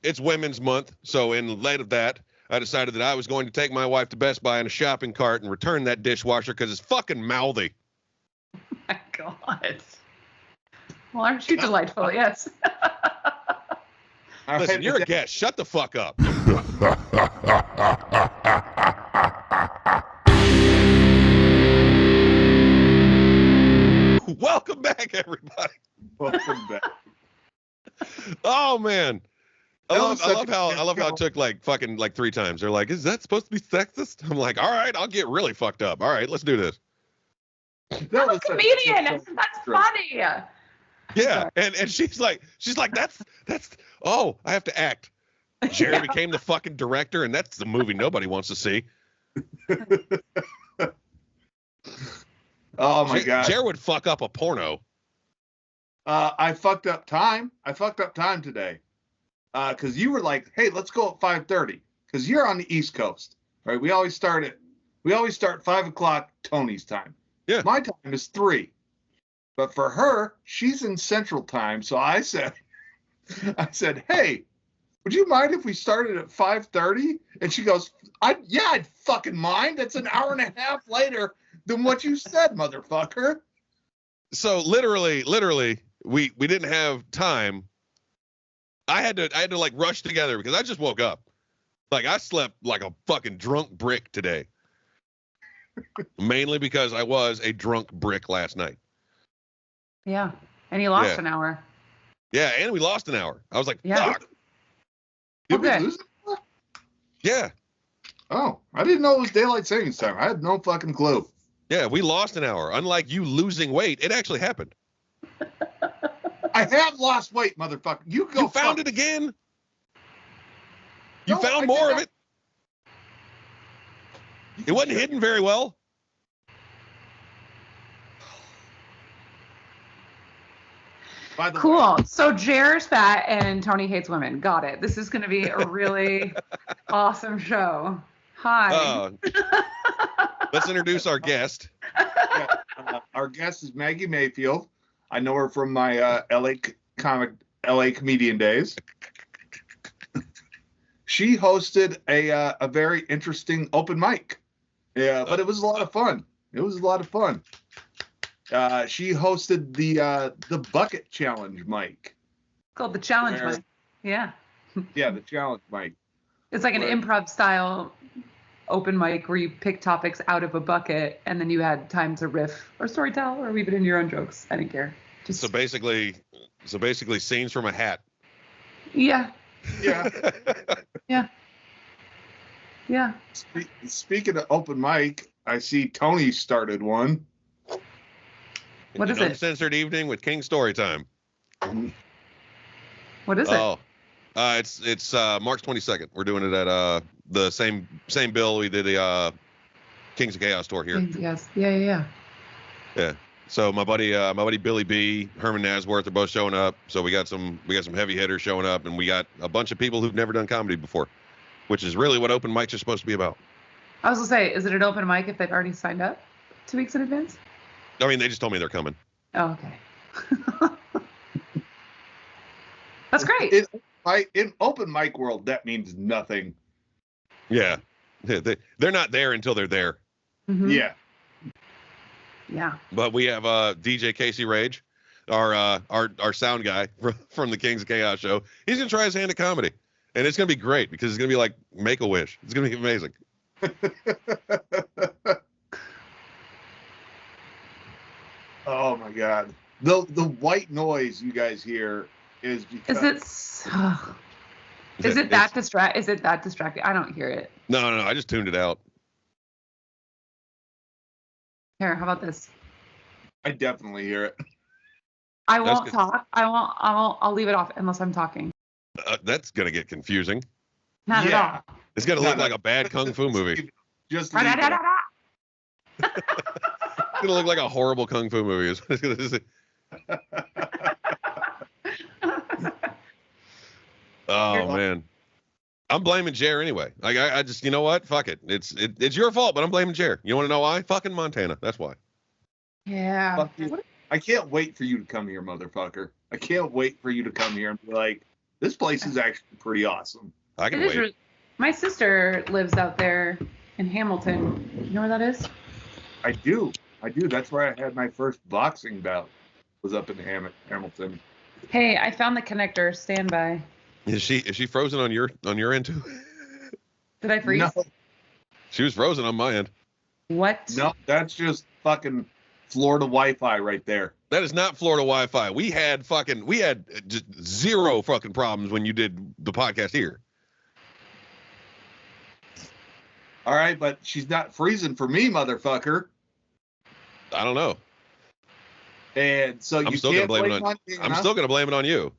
it's Women's Month, so in light of that, I decided that I was going to take my wife to Best Buy in a shopping cart and return that dishwasher because it's fucking mouthy. Oh my God. Well, aren't you delightful? Yes. Listen, you're a guest. Shut the fuck up. Welcome back, everybody. Welcome back. Oh man, I love how it took like 3 times. They're like, is that supposed to be sexist? I'm like, all right, I'll get really fucked up. All right, let's do this. I'm a comedian. That's funny. Yeah, and she's like, that's. Oh, I have to act. Jerry became the fucking director, and that's the movie nobody wants to see. Oh my God. Jerry would fuck up a porno. I fucked up time. Today. Because you were like, hey, let's go at 5:30. Because you're on the East Coast, right? We always start 5 o'clock Tony's time. Yeah. My time is 3. But for her, she's in Central Time. So I said, hey, would you mind if we started at 5:30? And she goes, I'd fucking mind. That's an hour and a half later than what you said, motherfucker. So literally, we didn't have time. I had to like rush together because I just woke up. Like I slept like a fucking drunk brick today. Mainly because I was a drunk brick last night. Yeah. And you lost an hour. Yeah, and we lost an hour. I was like, yeah. Fuck. Did we lose it? Yeah. Oh, I didn't know it was daylight savings time. I had no fucking clue. Yeah, we lost an hour. Unlike you losing weight, it actually happened. I have lost weight, motherfucker. You found it again. You found more of it. It wasn't hidden very well. Cool. So Jer's fat and Tony hates women. Got it. This is going to be a really awesome show. Hi. Let's introduce our guest. Our guest is Maggie Mayfield. I know her from my LA comedian days. She hosted a very interesting open mic. Yeah, but it was a lot of fun. She hosted the bucket challenge mic. Called the challenge mic. Yeah. Yeah, the challenge mic. It's like an improv style open mic where you pick topics out of a bucket and then you had time to riff or storytell or weave it in your own jokes. I didn't care. So basically scenes from a hat. Yeah. Yeah. Yeah. Yeah. Speaking of open mic, I see Tony started one. What is it? Uncensored Evening with King Storytime. What is it? It's March 22nd. We're doing it at the same bill we did the Kings of Chaos tour here. Yes. Yeah. Yeah. So my buddy Billy B, Herman Nasworth are both showing up. So we got some heavy hitters showing up, and we got a bunch of people who've never done comedy before, which is really what open mics are supposed to be about. I was gonna say, is it an open mic if they've already signed up 2 weeks in advance? I mean, they just told me they're coming. Oh, okay. That's great. In open mic world, that means nothing. Yeah. They're not there until they're there. Mm-hmm. Yeah. Yeah. But we have DJ Casey Rage, our sound guy from the Kings of Chaos show. He's gonna try his hand at comedy, and it's gonna be great because it's gonna be like Make-A-Wish. It's gonna be amazing. Oh my God, the white noise you guys hear is because is it that distracting? I don't hear it. No, I just tuned it out. Here, how about this? I definitely hear it. I won't talk. I'll leave it off unless I'm talking. That's gonna get confusing. Not at all. It's gonna look like a bad kung fu movie. Just it's gonna look like a horrible kung fu movie. Oh man, I'm blaming Jer anyway. Like I just, you know what? Fuck it. It's your fault, but I'm blaming Jer. You want to know why? Fucking Montana. That's why. Yeah. Fuck you. I can't wait for you to come here, motherfucker. I can't wait for you to come here and be like, This place is actually pretty awesome. I can It is wait. my sister lives out there in Hamilton. You know where that is? I do. That's where I had my first boxing bout. Was up in Hamilton. Hey, I found the connector. Stand by. Is she frozen on your end too? Did I freeze? No, She was frozen on my end. What? no, that's just fucking Florida Wi-Fi right there. That is not Florida Wi-Fi. We had just zero fucking problems when you did the podcast here. All right, but she's not freezing for me, motherfucker. I don't know. And so I'm you still can't gonna blame it blame on. me, I'm huh? still gonna blame it on you.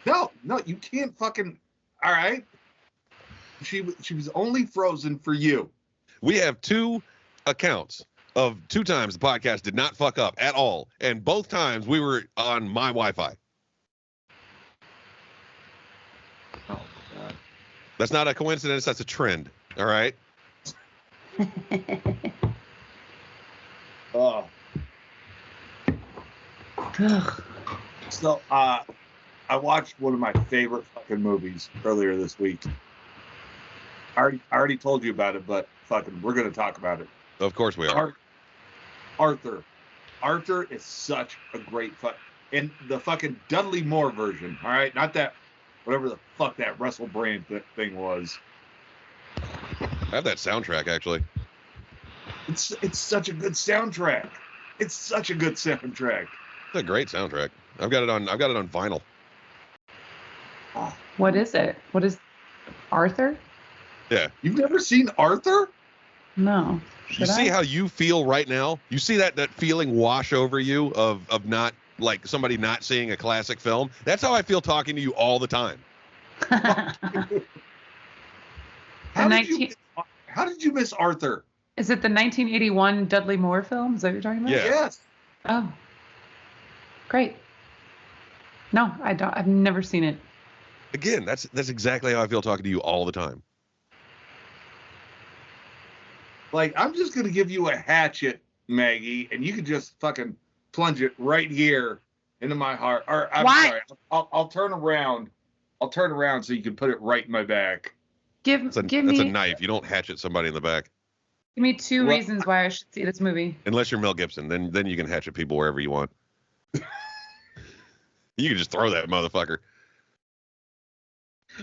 No, you can't fucking. All right. She was only frozen for you. We have 2 accounts of 2 times the podcast did not fuck up at all, and both times we were on my Wi-Fi. Oh God. That's not a coincidence. That's a trend. All right. Oh. Ugh. So I watched one of my favorite fucking movies earlier this week. I already told you about it, but fucking we're gonna talk about it. Of course we are. Arthur. Arthur is such a great and the fucking Dudley Moore version. All right, not that whatever the fuck that Russell Brand thing was. I have that soundtrack actually. It's such a good soundtrack. It's such a good soundtrack. It's a great soundtrack. I've got it on vinyl. Oh, What is it? What is Arthur? Yeah. you've never seen Arthur? No. You see how you feel right now? You see that feeling wash over you of not like somebody not seeing a classic film? That's how I feel talking to you all the time. How did you miss Arthur? Is it the 1981 Dudley Moore film? Is that what you're talking about? Yeah. Yes. Oh. Great. No, I don't. I've never seen it. Again, that's exactly how I feel talking to you all the time. Like, I'm just gonna give you a hatchet, Maggie, and you can just fucking plunge it right here into my heart. Or I'm Why? sorry, I'll turn around. I'll turn around so you can put it right in my back. That's a Give me knife. You don't hatchet somebody in the back. 2 Well, reasons why I should see this movie. Unless you're Mel Gibson, then you can hatchet people wherever you want. You can just throw that motherfucker.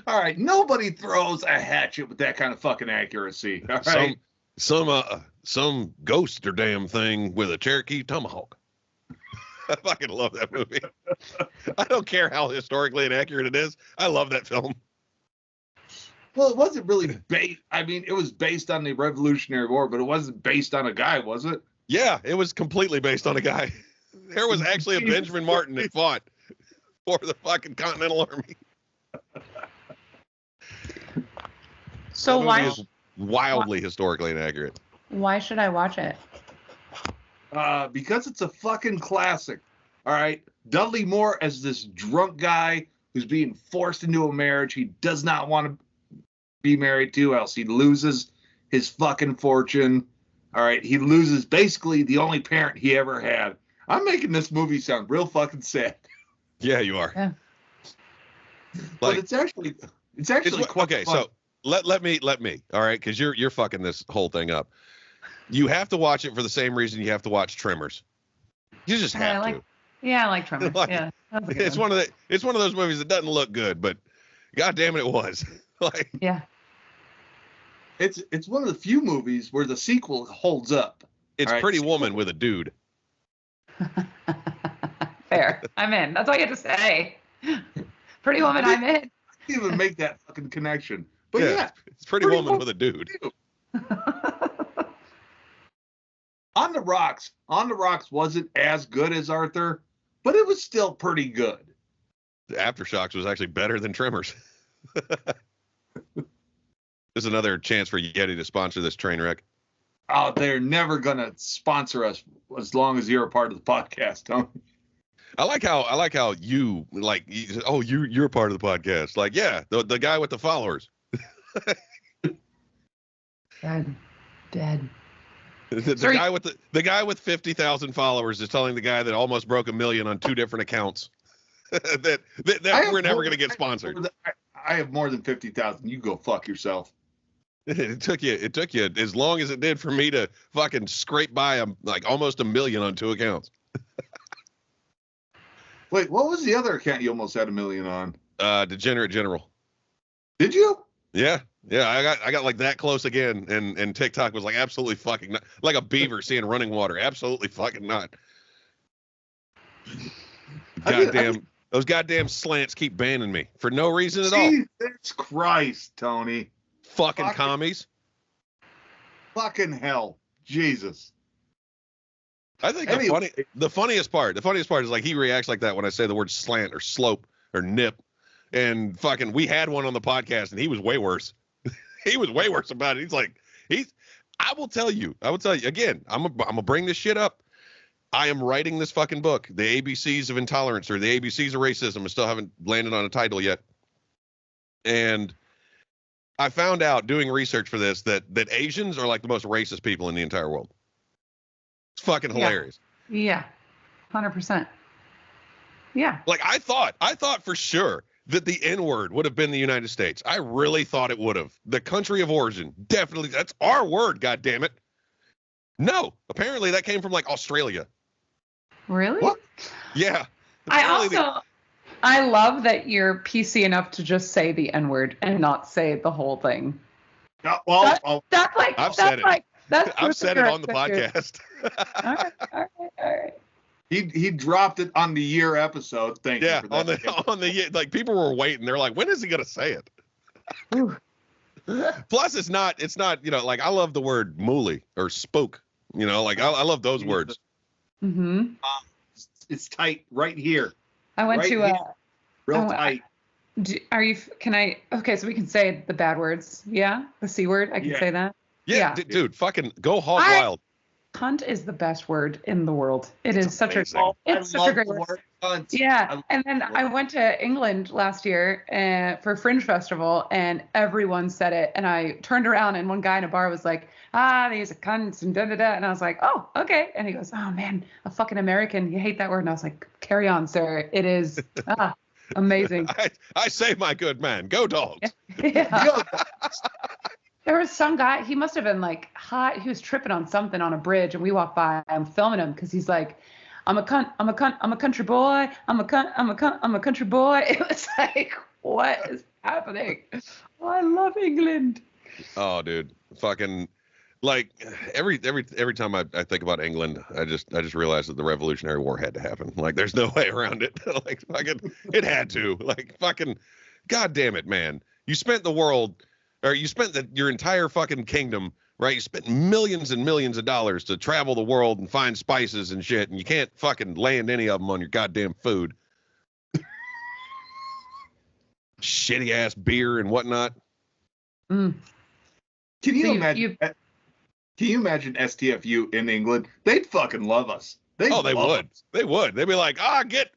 All right, nobody throws a hatchet with that kind of fucking accuracy. All right. Some ghost or damn thing with a Cherokee tomahawk. I fucking love that movie. I don't care how historically inaccurate it is. I love that film. Well, it wasn't really based. I mean, it was based on the Revolutionary War, but it wasn't based on a guy, was it? Yeah, it was completely based on a guy. There was actually a Benjamin Martin that fought for the fucking Continental Army. So That movie is wildly historically inaccurate. why should I watch it? Because it's a fucking classic. All right, Dudley Moore as this drunk guy who's being forced into a marriage he does not want to be married to, else he loses his fucking fortune. All right, he loses basically the only parent he ever had. I'm making this movie sound real fucking sad. Yeah, you are. Yeah. But Like, it's actually quite okay. fun. So let me all right, because you're fucking this whole thing up. You have to watch it for the same reason you have to watch Tremors. You just have to. Yeah, I like Tremors. Like, Yeah, that's a good It's one. one of those movies that doesn't look good, but god damn it, it was. Like, Yeah. It's one of the few movies where the sequel holds up. it's All right, Pretty so- Woman with a dude. Fair. I'm in. That's all you have to say. Pretty Woman, I'm in. Can't even make that fucking connection. But yeah, It's Pretty Pretty Woman Woman with a dude. On the Rocks wasn't as good as Arthur, but it was still pretty good. Aftershocks was actually better than Tremors. There's another chance for Yeti to sponsor this train wreck. Oh, they're never gonna sponsor us as long as you're a part of the podcast, Tony. I like how you like. You're part of the podcast. Like, yeah, the guy with the followers. Dead. The Sorry. guy with 50,000 followers is telling the guy that almost broke 1 million on 2 different accounts. that we're never going to get sponsored. I have more than 50,000. You go fuck yourself. It took you as long as it did for me to fucking scrape by like almost 1 million on 2 accounts. Wait, what was the other account you almost had 1 million on? Degenerate General. Did you? Yeah. I got like that close again, and TikTok was like absolutely fucking not, like a beaver seeing running water. Absolutely fucking not. Those goddamn slants keep banning me for no reason at all. Jesus Christ, Tony. Fucking commies. Fucking hell. Jesus. I think the funniest part is like he reacts like that when I say the word slant or slope or nip. And fucking we had one on the podcast and he was way worse. He was way worse about it. I will tell you again, I'm gonna bring this shit up. I am writing this fucking book, The ABCs of Intolerance or The ABCs of Racism. I still haven't landed on a title yet. And I found out doing research for this that Asians are like the most racist people in the entire world. It's fucking hilarious. Yeah. 100%. Yeah. Like I thought for sure that the N-word would have been the United States. I really thought it would have. The country of origin, definitely. That's our word, goddammit. No, apparently that came from like Australia. Really? What? Yeah. I love that you're PC enough to just say the N-word and not say the whole thing. I've said it on the podcast. All right. He dropped it on the year episode. Thank you for that. on the like people were waiting. They're like, when is he gonna say it? Plus, it's not like I love the word mooly or spook. Like I love those words. Mm-hmm. It's tight right here. I went right to here. Real tight. Okay, so we can say the bad words. Yeah, the C word. I can say that. Yeah. Dude, fucking go hog wild. Cunt is the best word in the world. It's such a great word. Cunt. Yeah, and then I went to England last year for Fringe Festival, and everyone said it. And I turned around, and one guy in a bar was like, these are cunts and da-da-da. And I was like, oh, okay. And he goes, oh, man, a fucking American. You hate that word. And I was like, carry on, sir. It is amazing. I say, my good man, go dogs. Yeah. There was some guy, he must have been like hot. He was tripping on something on a bridge, and we walked by. I'm filming him because he's like, I'm a cunt, I'm a country boy, I'm a country boy. It was like, what is happening? Oh, I love England. Oh, dude, fucking like every time I think about England, I just realize that the Revolutionary War had to happen. Like, there's no way around it. Like, fucking, it had to. Like, fucking, god damn it, man. You spent your entire fucking kingdom, right? You spent millions and millions of dollars to travel the world and find spices and shit, and you can't fucking land any of them on your goddamn food. Shitty ass beer and whatnot. Can you imagine? Can you imagine STFU in England? They'd fucking love us. They would. They would. They'd be like, get.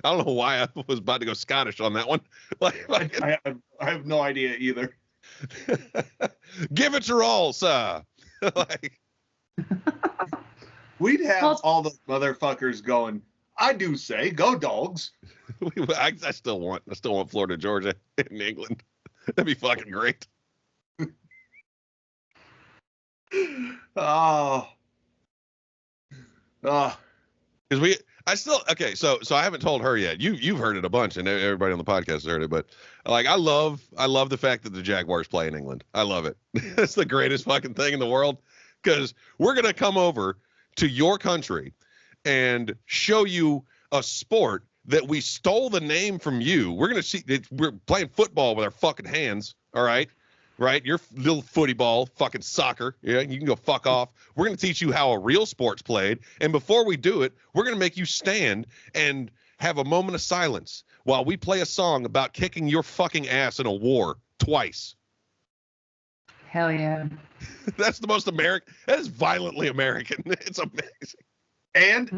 I don't know why I was about to go Scottish on that one. Like, I have no idea either. Give it your all, sir. Like, we'd have all those motherfuckers going, I do say, go dogs. I still want Florida, Georgia in England. That'd be fucking great. Because So I haven't told her yet. You've heard it a bunch, and everybody on the podcast has heard it. But like, I love the fact that the Jaguars play in England. I love it. It's the greatest fucking thing in the world, because we're gonna come over to your country and show you a sport that we stole the name from you. We're playing football with our fucking hands. All right. Right? Your little footy ball, fucking soccer. Yeah, you can go fuck off. We're going to teach you how a real sport's played. And before we do it, we're going to make you stand and have a moment of silence while we play a song about kicking your fucking ass in a war twice. Hell yeah. That's the most American. That is violently American. It's amazing. And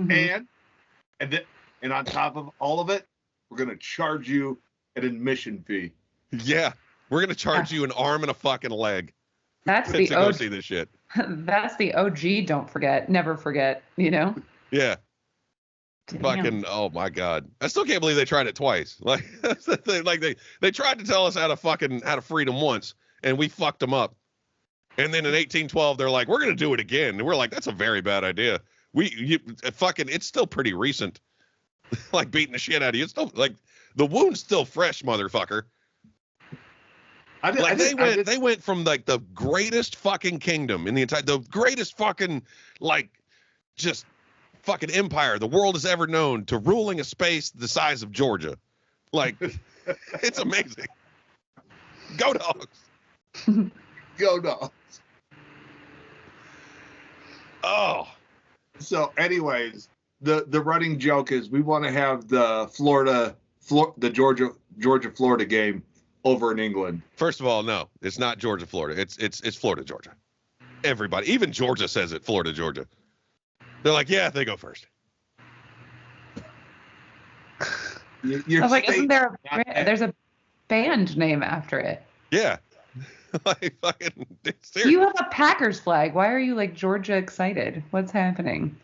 on top of all of it, we're going to charge you an admission fee. Yeah. We're going to charge you an arm and a fucking leg. That's to go see this shit. That's the OG. Don't forget. Never forget. Yeah. Damn. Fucking, oh my God. I still can't believe they tried it twice. Like, that's the thing. Like they tried to tell us how to free them once, and we fucked them up. And then in 1812, they're like, we're going to do it again. And we're like, that's a very bad idea. It's still pretty recent. Like beating the shit out of you. It's still like the wound's still fresh, motherfucker. They went from like the greatest fucking kingdom in the greatest fucking like just fucking empire the world has ever known to ruling a space the size of Georgia. Like, it's amazing. Go Dogs. Go Dogs. Oh. So anyways, the running joke is we want to have the Georgia Florida game over in England. First of all, no, it's not Georgia Florida. It's Florida Georgia. Everybody, even Georgia says it. Florida Georgia. They're like, yeah, they go first. I was like, isn't there's a band name after it? Yeah. Like fucking serious. You have a Packers flag. Why are you like Georgia excited? What's happening?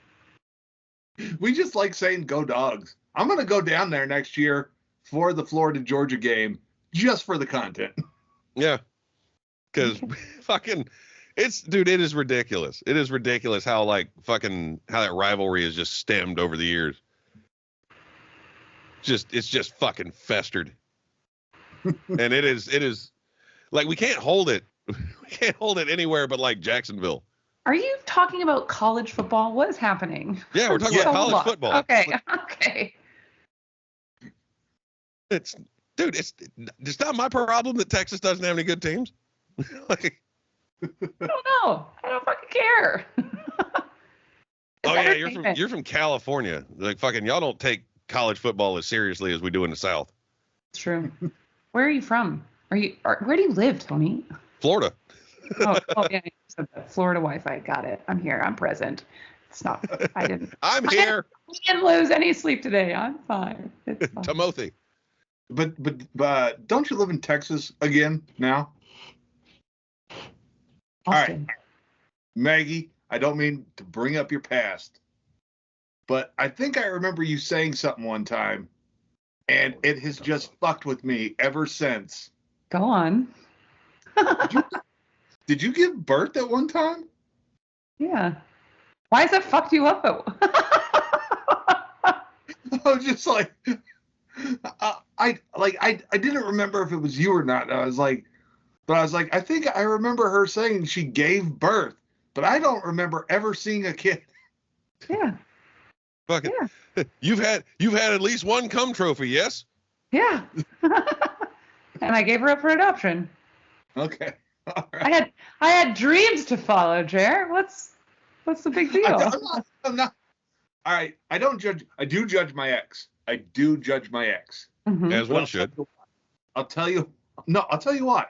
We just like saying go Dogs. I'm going to go down there next year for the Florida Georgia game just for the content. Yeah. Because fucking it is ridiculous. It is ridiculous how how that rivalry is just stemmed over the years. It's just fucking festered. And it is like we can't hold it. We can't hold it anywhere but like Jacksonville. Are you talking about college football? What is happening? Yeah, we're talking about college football. Okay. It's not my problem that Texas doesn't have any good teams. Like, I don't know. I don't fucking care. Oh yeah, you're from California. Like fucking y'all don't take college football as seriously as we do in the South. It's true. Where are you from? Where do you live, Tony? Florida. oh yeah, you said that. Florida Wi-Fi. Got it. I'm here. I'm present. It's not. I didn't. I'm here. I didn't lose any sleep today. I'm fine. It's fine. Timothy. But don't you live in Texas again now? Austin. All right, Maggie. I don't mean to bring up your past, but I think I remember you saying something one time, and it has just fucked with me ever since. Go on. Did you give birth at one time? Yeah. Why has that fucked you up? I was just like, I didn't remember if it was you or not. I was like, I think I remember her saying she gave birth, but I don't remember ever seeing a kid. Yeah. Fucking. Yeah. You've had at least one cum trophy, yes? Yeah. And I gave her up for adoption. Okay. All right. I had dreams to follow, Jer. What's the big deal? I'm not. All right. I don't judge. I do judge my ex. Mm-hmm. As one should. I'll tell you why.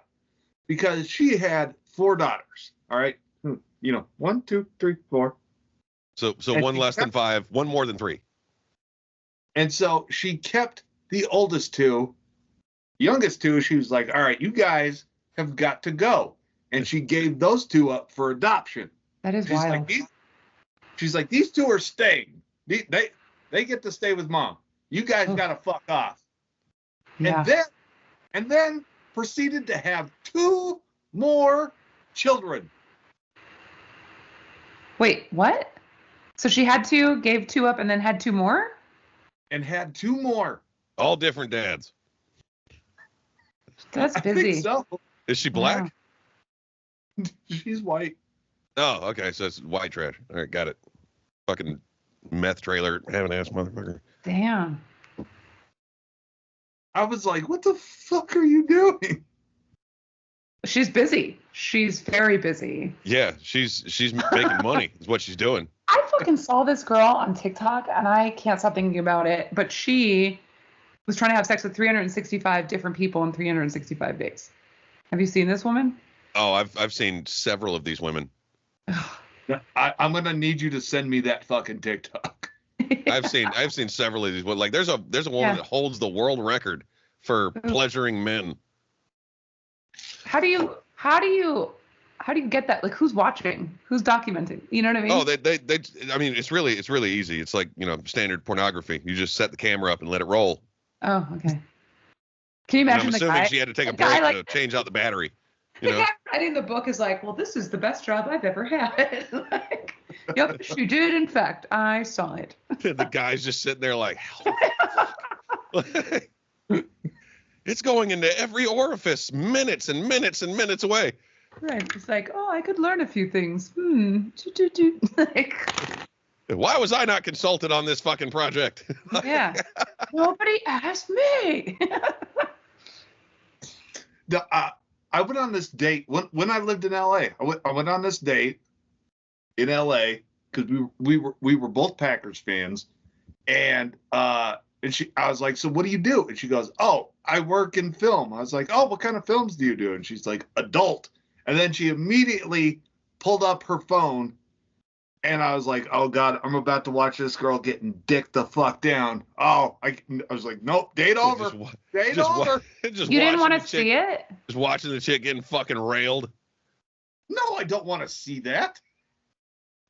Because she had 4 daughters. All right. 1, 2, 3, 4. So one less than 5, one more than 3. And so she kept the oldest 2. Youngest 2, she was like, all right, you guys have got to go. And she gave those 2 up for adoption. That is wild. She's like, these 2 are staying. They get to stay with mom. You guys got to fuck off. Yeah. And then proceeded to have 2 more children. Wait, what? So she had 2, gave 2 up, and then had 2 more? And had 2 more. All different dads. That's busy. I think so. Is she black? Yeah. She's white. Oh, okay. So it's white trash. All right, got it. Fucking meth trailer, having ass motherfucker. Damn. I was like, what the fuck are you doing? She's busy. She's very busy. Yeah, she's making money. Is what she's doing. I fucking saw this girl on TikTok, and I can't stop thinking about it. But she was trying to have sex with 365 different people in 365 days. Have you seen this woman? Oh, I've seen several of these women. I'm gonna need you to send me that fucking TikTok. I've seen several of these. Like there's a woman that holds the world record for pleasuring men. How do you how do you get that? Like, who's watching? Who's documenting? You know what I mean? Oh, they I mean, it's really easy. It's like, standard pornography. You just set the camera up and let it roll. Oh, okay. Can you And imagine I'm the assuming guy? she had to take a the guy, break like, to change out the battery. The guy writing the book is like, well, this is the best job I've ever had. Like, yep, she did. In fact, I saw it. The guy's just sitting there like, it's going into every orifice, minutes and minutes and minutes away. Right. It's like, oh, I could learn a few things. Like, why was I not consulted on this fucking project? Yeah. Nobody asked me. I went on this date when I lived in LA. I went on this date in LA because we were both Packers fans, and I was like, so what do you do? And she goes, oh, I work in film. I was like, oh, what kind of films do you do? And she's like, adult. And then she immediately pulled up her phone, and I was like, oh God, I'm about to watch this girl getting dicked the fuck down. Oh, I was like, nope, date over. Date over. You didn't want to see it? Just watching the chick getting fucking railed. No, I don't want to see that.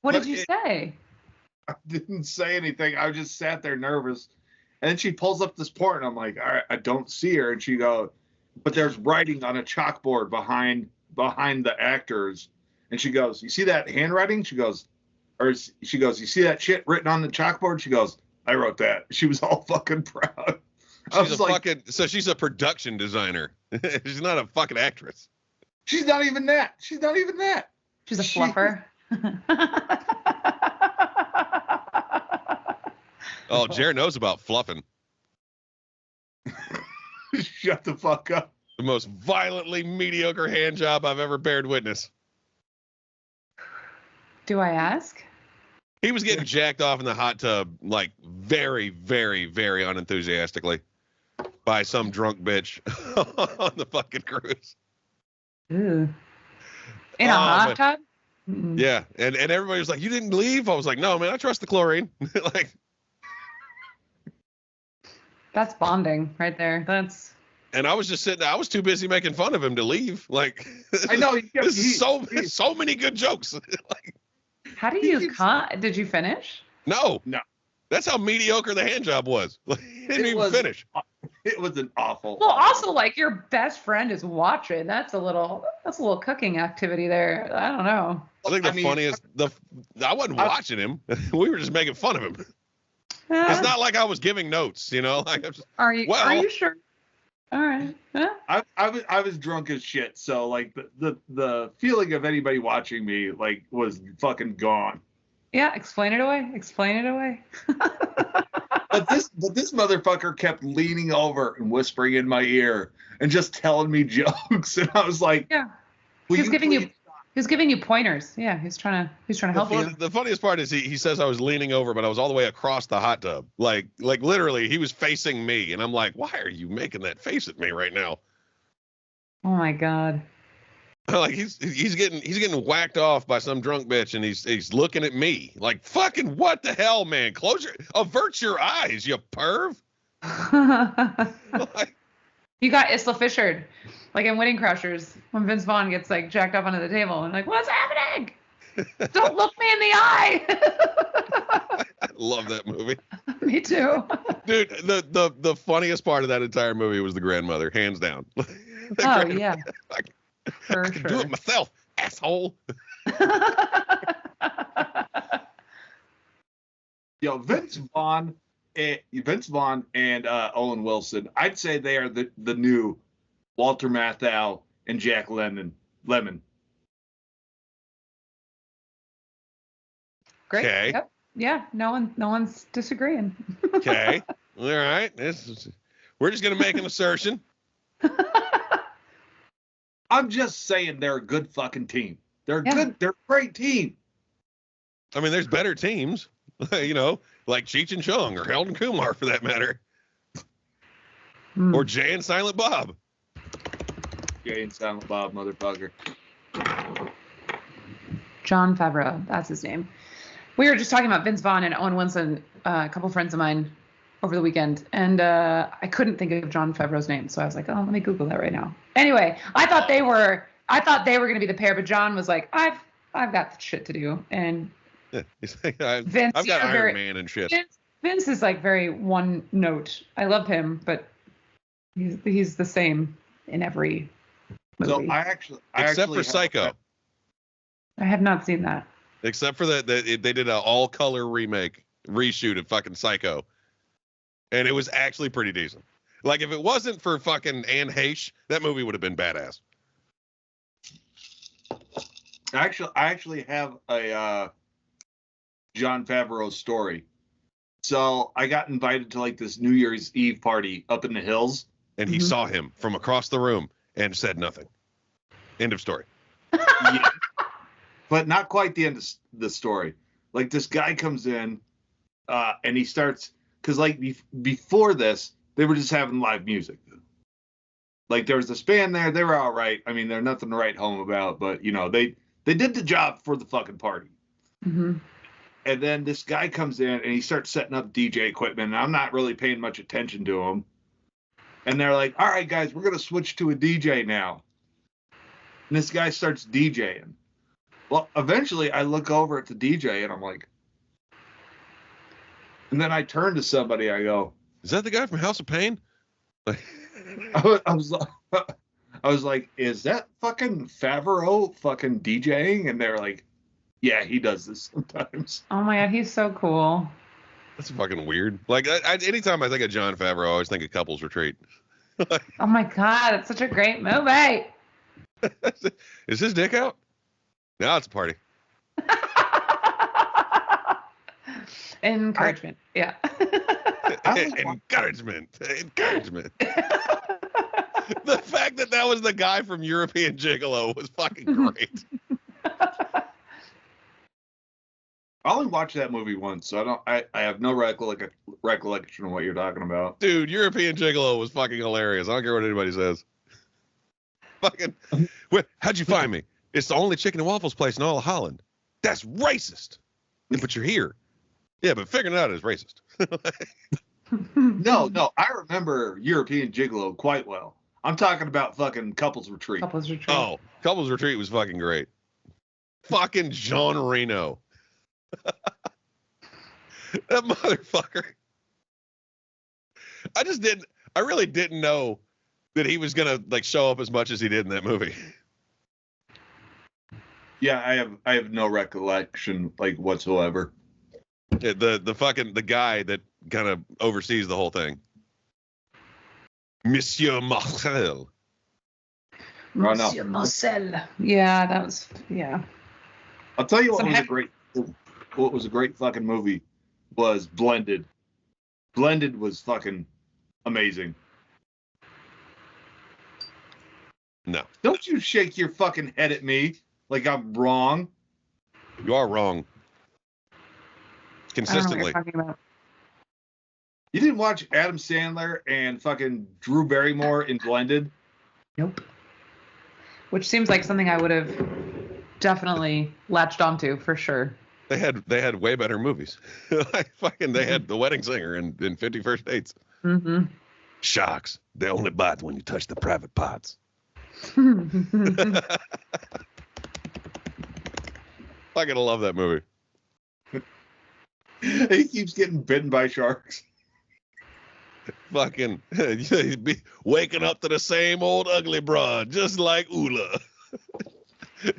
What did you say? I didn't say anything. I just sat there nervous. And then she pulls up this porn, and I'm like, all right, I don't see her. And she goes, but there's writing on a chalkboard behind the actors. And she goes, you see that handwriting? She goes, you see that shit written on the chalkboard? She goes, I wrote that. She was all fucking proud. So she's a production designer. She's not a fucking actress. She's not even that. She's a fluffer. Oh, Jared knows about fluffing. Shut the fuck up. The most violently mediocre hand job I've ever bared witness. Do I ask? He was getting jacked off in the hot tub, like very, very, very unenthusiastically by some drunk bitch on the fucking cruise. Ooh. In a hot tub? Yeah. And everybody was like, you didn't leave? I was like, no, man, I trust the chlorine. Like, that's bonding right there. And I was just sitting there. I was too busy making fun of him to leave. Like, I know. This is so many good jokes. Like, how do you did you finish? No. That's how mediocre the hand job was. Like, he didn't even finish. It was an awful. Well, also, like, your best friend is watching. That's a little cooking activity there. I don't know. I think funniest, I wasn't watching him. We were just making fun of him. It's not like I was giving notes, Like, are you sure? All right. Huh? I was drunk as shit, so like the feeling of anybody watching me like was fucking gone. Yeah, explain it away. But this motherfucker kept leaning over and whispering in my ear and just telling me jokes, and I was like, yeah, he's giving you pointers. Yeah, he's trying to help you. The funniest part is he says I was leaning over, but I was all the way across the hot tub. Like literally, he was facing me, and I'm like, why are you making that face at me right now? Oh my God. Like he's getting whacked off by some drunk bitch, and he's looking at me like, fucking what the hell, man? Avert your eyes, you perv. Like, you got Isla Fishered, like in Wedding Crashers, when Vince Vaughn gets like jacked up onto the table and like, what's happening? Don't look me in the eye. I love that movie. Me too. Dude, the funniest part of that entire movie was the grandmother, hands down. Yeah. I can do it myself, asshole. Yo, Vince Vaughn and Owen Wilson, I'd say they are the new Walter Matthau and Jack Lemmon. Great. Okay. Yep. Yeah. No one's disagreeing. Okay. All right. We're just gonna make an assertion. I'm just saying they're a good fucking team. They're a great team. I mean, there's better teams, like Cheech and Chong or Harold and Kumar for that matter. Or Jay and Silent Bob. Jay and Silent Bob, motherfucker. Jon Favreau, that's his name. We were just talking about Vince Vaughn and Owen Wilson, a couple friends of mine, over the weekend, and I couldn't think of Jon Favreau's name, so I was like, oh, let me Google that right now. Anyway, I thought they were I thought they were going to be the pair, but John was like, I've got shit to do. And Yeah, he's like, I've Vince, got Iron Man and shit. Vince is like very one note. I love him, but he's the same in every movie. So except for Psycho. I have not seen that. Except for that, they did an all-color reshoot of fucking Psycho, and it was actually pretty decent. Like, if it wasn't for fucking Anne Heche, that movie would have been badass. I actually have a Jon Favreau story. So I got invited to like this New Year's Eve party up in the hills, and he saw him from across the room and said nothing. End of story. Yeah. But not quite the end of the story. Like, this guy comes in and he starts, because like before this, they were just having live music. Like, there was this band there. They were all right. I mean, they're nothing to write home about, but, you know, they did the job for the fucking party. Mm-hmm. And then this guy comes in and he starts setting up DJ equipment. And I'm not really paying much attention to him. And they're like, all right, guys, we're going to switch to a DJ now. And this guy starts DJing. Well, eventually I look over at the DJ and I'm like, and then I turn to somebody, I go, is that the guy from House of Pain? I was like, is that fucking Favreau fucking DJing? And they're like, yeah, he does this sometimes. Oh my God, he's so cool. That's fucking weird. Like, anytime I think of Jon Favreau, I always think of Couples Retreat. Oh my God, it's such a great movie. Is his dick out? Now it's a party. Encouragement. Yeah. Encouragement. The fact that was the guy from European Gigolo was fucking great. I only watched that movie once, so I have no recollection of what you're talking about. Dude, European Gigolo was fucking hilarious. I don't care what anybody says. Fucking, how'd you find me? It's the only chicken and waffles place in all of Holland. That's racist. Yeah, but you're here. Yeah, but figuring it out is racist. No, I remember European Gigolo quite well. I'm talking about fucking Couples Retreat. Couples Retreat. Oh, Couples Retreat was fucking great. Fucking Jean Reno. That motherfucker. I really didn't know that he was gonna like show up as much as he did in that movie. Yeah, I have no recollection like whatsoever. Yeah, the guy that kind of oversees the whole thing. Monsieur Marcel. Monsieur Marcel. Yeah, that was I'll tell you what was a great fucking movie was Blended. Blended was fucking amazing. No. Don't you shake your fucking head at me like I'm wrong. You are wrong. Consistently. I don't know what you're talking about. You didn't watch Adam Sandler and fucking Drew Barrymore in Blended? Nope. Which seems like something I would have definitely latched onto for sure. They had way better movies. They had The Wedding Singer and 51st Dates. Mm-hmm. Sharks. They only bite when you touch the private parts. Fucking love that movie. He keeps getting bitten by sharks. Fucking he'd be waking up to the same old ugly broad, just like Ula.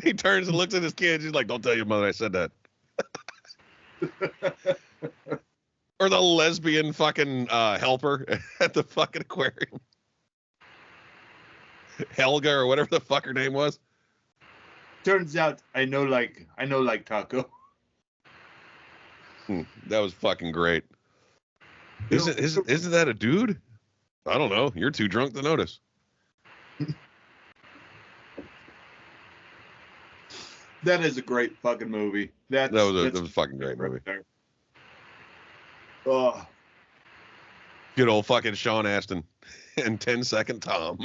He turns and looks at his kids. He's like, "Don't tell your mother I said that." Or the lesbian fucking helper at the fucking aquarium, Helga or whatever the fuck her name was. Turns out I know like taco. That was fucking great. Isn't that a dude? I don't know. You're too drunk to notice. That is a great fucking movie. That was a fucking great movie. There. Oh. Good old fucking Sean Astin and 10-second Tom.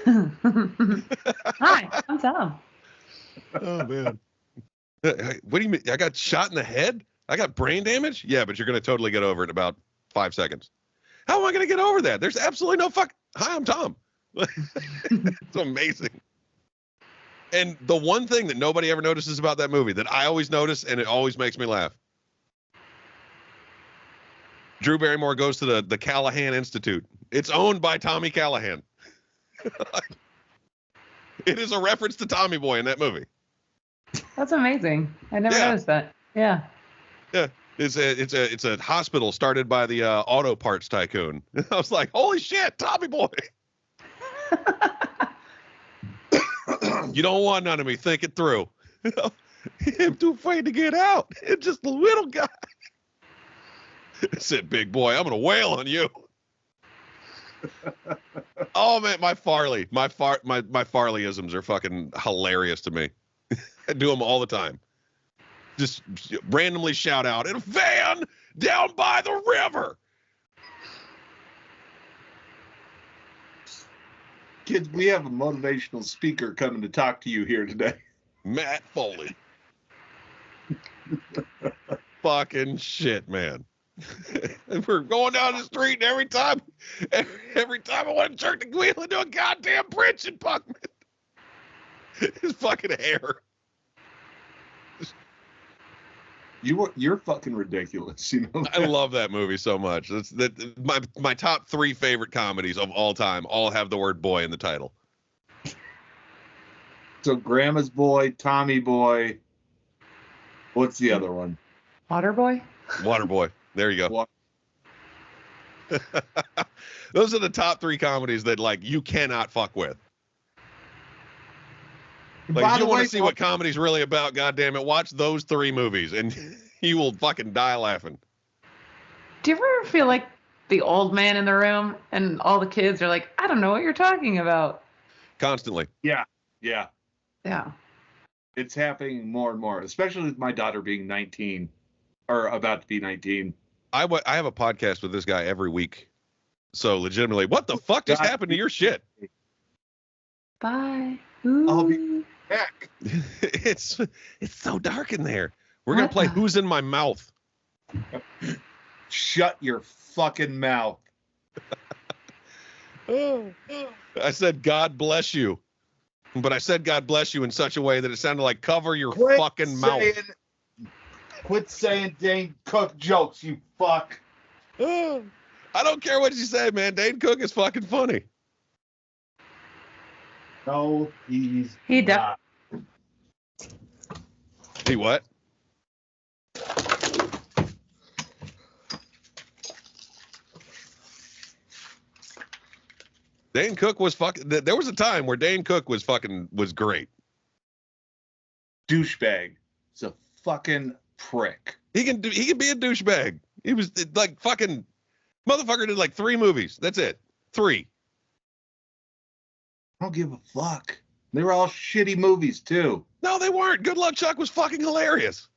Hi, I'm Tom. Oh man. What do you mean? I got shot in the head? I got brain damage? Yeah, but you're gonna totally get over it in about 5 seconds. How am I gonna get over that? There's absolutely no fuck. Hi, I'm Tom. It's amazing. And the one thing that nobody ever notices about that movie that I always notice, and it always makes me laugh. Drew Barrymore goes to the Callahan Institute. It's owned by Tommy Callahan. It is a reference to Tommy Boy in that movie. That's amazing. I never noticed that. Yeah. Yeah. It's a hospital started by the auto parts tycoon. I was like, holy shit, Tommy Boy. You don't want none of me. Think it through. I'm too afraid to get out. It's just a little guy. I said, big boy, I'm gonna wail on you. Oh man, my Farleyisms are fucking hilarious to me. I do them all the time. Just randomly shout out in a van down by the river. Kids, we have a motivational speaker coming to talk to you here today. Matt Foley. Fucking shit, man. We're going down the street, and every time I want to jerk the wheel into a goddamn bridge and Puckman. His fucking hair. You're fucking ridiculous, you know. I love that movie so much. That's my top 3 favorite comedies of all time all have the word boy in the title. So Grandma's Boy, Tommy Boy. What's the other one? Waterboy? Waterboy. There you go. Those are the top 3 comedies that like you cannot fuck with. Like, if you want to see what comedy's really about, goddammit, watch those 3 movies, and you will fucking die laughing. Do you ever feel like the old man in the room, and all the kids are like, I don't know what you're talking about? Constantly. Yeah. It's happening more and more, especially with my daughter being 19, or about to be 19. I have a podcast with this guy every week. So legitimately, what the fuck just happened to your shit? Bye. I'll be back. It's so dark in there. We're going to play Who's in My Mouth. Shut your fucking mouth. I said, God bless you. But I said, God bless you in such a way that it sounded like cover your fucking mouth. Quit saying Dane Cook jokes, you fuck. I don't care what you say, man. Dane Cook is fucking funny. No, he not. He what? Dane Cook was fucking. There was a time where Dane Cook was great. Douchebag. He's a fucking prick. He can be a douchebag. He was like fucking motherfucker did like 3 movies. That's it. 3. I don't give a fuck. They were all shitty movies too. No, they weren't. Good Luck Chuck was fucking hilarious.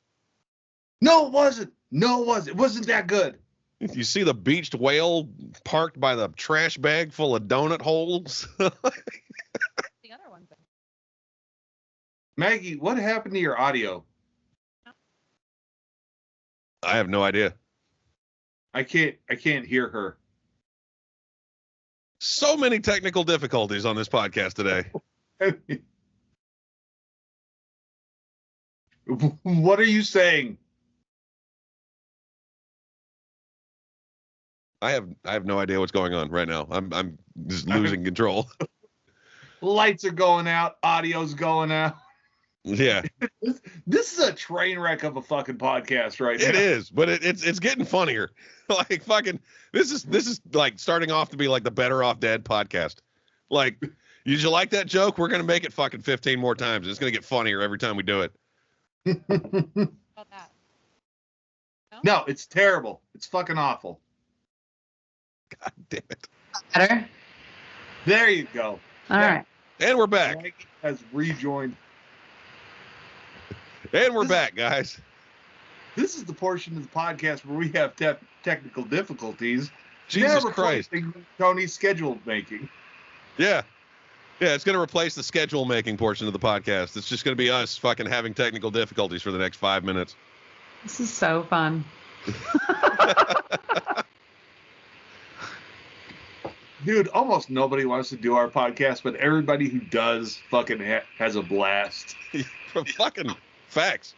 No, it wasn't. It wasn't that good. You see the beached whale parked by the trash bag full of donut holes? The other one's in. Maggie, what happened to your audio? I have no idea. I can't hear her. So many technical difficulties on this podcast today. What are you saying? I have no idea what's going on right now. I'm just losing control. Lights are going out, audio's going out. Yeah. This is a train wreck of a fucking podcast right now. It is, but it's getting funnier. Like fucking this is like starting off to be like the Better Off Dead podcast. Like, did you like that joke? We're gonna make it fucking 15 more times. It's gonna get funnier every time we do it. About that. No, it's terrible. It's fucking awful. God damn it. Better? There you go. All right. And we're back. Maggie has rejoined. And we're back, guys. This is the portion of the podcast where we have technical difficulties. Jesus Christ. Tony's schedule making. Yeah. Yeah, it's going to replace the schedule making portion of the podcast. It's just going to be us fucking having technical difficulties for the next 5 minutes. This is so fun. Dude, almost nobody wants to do our podcast, but everybody who does fucking has a blast. Fucking facts.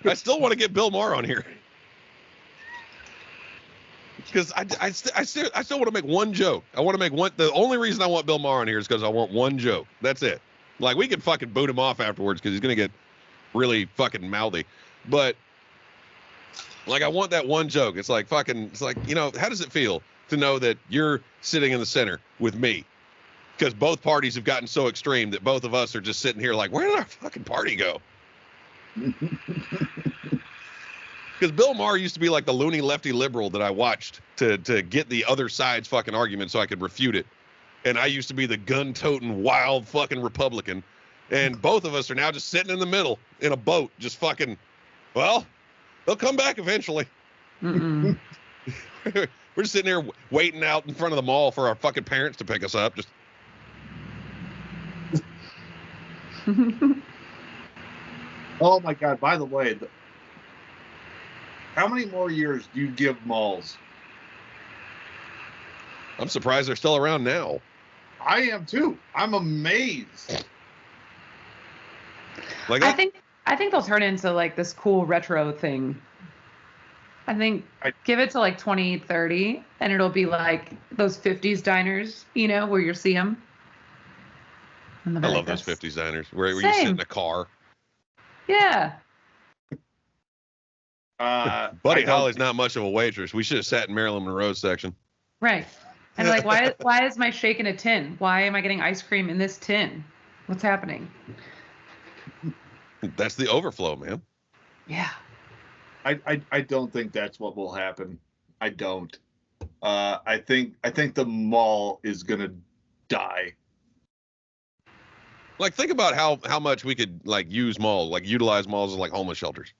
I still want to get Bill Maher on here. Because I still want to make one joke. I want to make one. The only reason I want Bill Maher on here is because I want one joke. That's it. Like, we could fucking boot him off afterwards because he's going to get really fucking mouthy. But, like, I want that one joke. It's like, you know, how does it feel to know that you're sitting in the center with me? Because both parties have gotten so extreme that both of us are just sitting here like, where did our fucking party go? Because Bill Maher used to be like the loony lefty liberal that I watched to get the other side's fucking argument so I could refute it. And I used to be the gun-toting, wild fucking Republican. And both of us are now just sitting in the middle in a boat, just fucking, well, they'll come back eventually. We're just sitting here waiting out in front of the mall for our fucking parents to pick us up. Just. Oh, my God. By the way, how many more years do you give malls? I'm surprised they're still around now. I am too. I'm amazed. Like, I think they'll turn into like this cool retro thing. I think give it to like 2030 and it'll be like those 50s diners, you know, where you'll see them. I love those 50s diners where you sit in a car. Yeah. Buddy Holly's not much of a waitress. We should have sat in Marilyn Monroe's section. Right. And like, why is my shake in a tin? Why am I getting ice cream in this tin? What's happening? That's the overflow, man. Yeah. I don't think that's what will happen. I don't. I think the mall is gonna die. Like, think about how much we could like use malls, like utilize malls as like homeless shelters.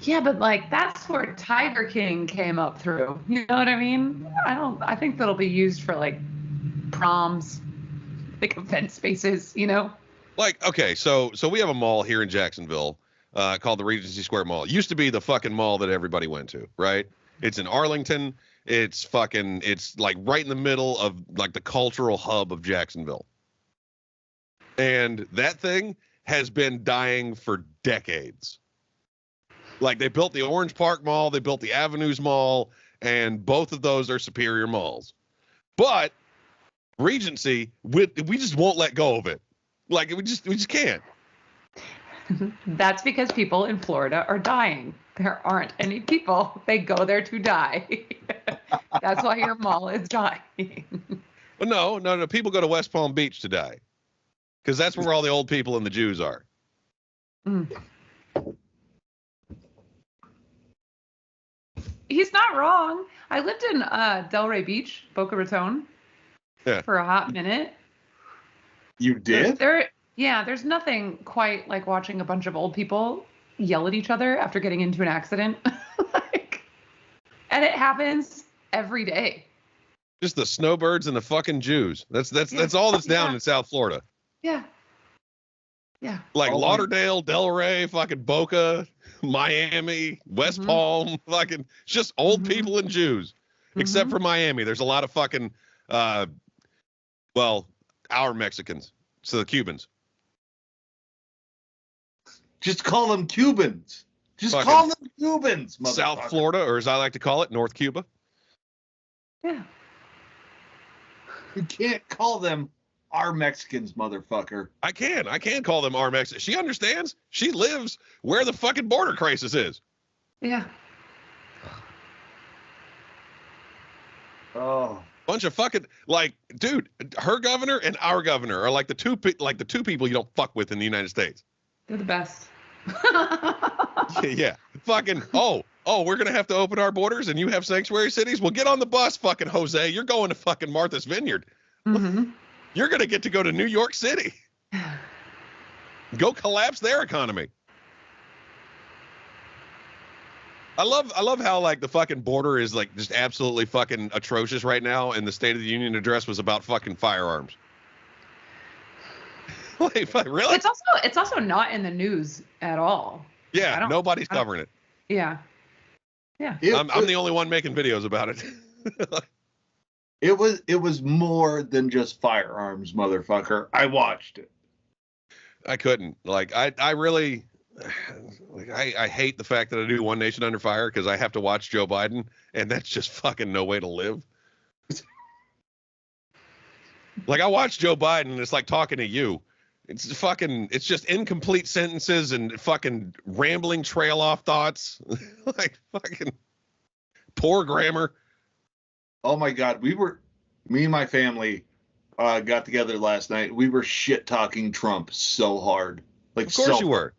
Yeah, but like that's where Tiger King came up through. You know what I mean? I think that'll be used for like proms, like event spaces, you know? Like, okay, so we have a mall here in Jacksonville called the Regency Square Mall. It used to be the fucking mall that everybody went to, right? It's in Arlington. It's like right in the middle of like the cultural hub of Jacksonville. And that thing has been dying for decades. Like, they built the Orange Park Mall, they built the Avenues Mall, and both of those are superior malls. But Regency, we just won't let go of it. Like, we just can't. That's because people in Florida are dying. There aren't any people. They go there to die. That's why your mall is dying. Well, no. People go to West Palm Beach to die. Because that's where all the old people and the Jews are. Mm. He's not wrong. I lived in Delray Beach, Boca Raton, for a hot minute. You did? There's nothing quite like watching a bunch of old people yell at each other after getting into an accident. And it happens every day. Just the snowbirds and the fucking Jews. That's all that's down in South Florida. Yeah. Yeah. Like Lauderdale, Delray, fucking Boca, Miami, West Palm, fucking just old people and Jews. Except for Miami. There's a lot of fucking our Mexicans. So the Cubans. Just call them Cubans. Just call them Cubans, motherfucker. South Florida, or as I like to call it, North Cuba. Yeah. You can't call them our Mexicans, motherfucker. I can call them our Mexicans. She understands. She lives where the fucking border crisis is. Yeah. Oh. Bunch of fucking, like, dude, her governor and our governor are like the two people you don't fuck with in the United States. They're the best. Yeah. Fucking, we're going to have to open our borders and you have sanctuary cities? Well, get on the bus, fucking Jose. You're going to fucking Martha's Vineyard. You're going to get to go to New York City. Go collapse their economy. I love how like the fucking border is like just absolutely fucking atrocious right now, and the State of the Union address was about fucking firearms. Like, really? It's also not in the news at all. Yeah, nobody's covering it. Yeah. I'm the only one making videos about it. It was more than just firearms, motherfucker. I watched it. I couldn't. Like, I really, like, I hate the fact that I do One Nation Under Fire because I have to watch Joe Biden, and that's just fucking no way to live. Like, I watch Joe Biden, and it's like talking to you. It's just incomplete sentences and fucking rambling trail off thoughts. Like, fucking poor grammar. Oh my God, me and my family got together last night. We were shit talking Trump so hard. Like, of course you were.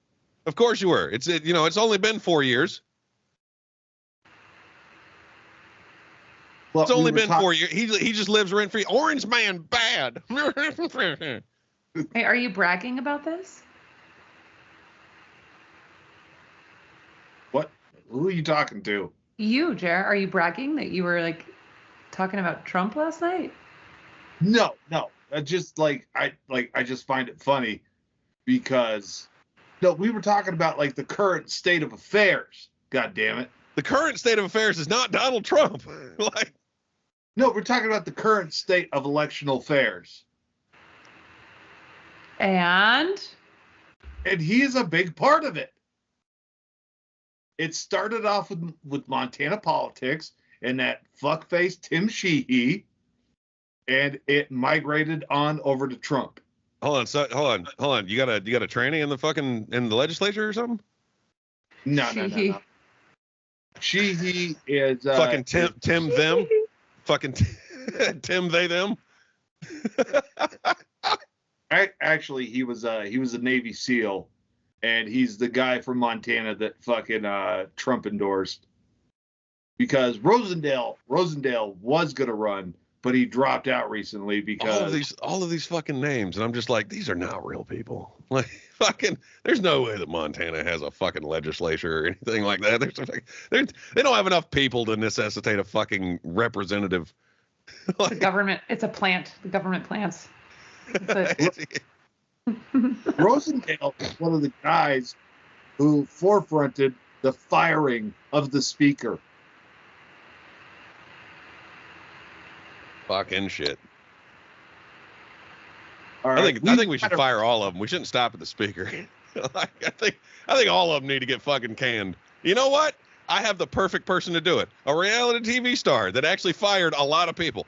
Of course you were. It's only been 4 years. Well, it's only been 4 years. He just lives rent free. Orange man bad. Hey, are you bragging about this? What? Who are you talking to? You, Jer. Are you bragging that you were like talking about Trump last night? No. I just I just find it funny because we were talking about like the current state of affairs. God damn it. The current state of affairs is not Donald Trump. Like, no, we're talking about the current state of electional affairs. And he is a big part of it. It started off with Montana politics and that fuckface Tim Sheehy, and it migrated on over to Trump. Hold on. You got a tranny in the legislature or something? No. Sheehy is fucking Tim them. Fucking Tim they them. Actually, he was a Navy SEAL, and he's the guy from Montana that fucking Trump endorsed. Because Rosendale was gonna run, but he dropped out recently because all of these fucking names, and I'm just like, these are not real people. Like, fucking, there's no way that Montana has a fucking legislature or anything like that. They don't have enough people to necessitate a fucking representative. Like, the government, it's a plant. The government plants. Rosendale is one of the guys who forefronted the firing of the speaker. Fucking shit. All right, I think we should fire all of them. We shouldn't stop at the speaker. Like, I think all of them need to get fucking canned. You know what? I have the perfect person to do it. A reality TV star that actually fired a lot of people.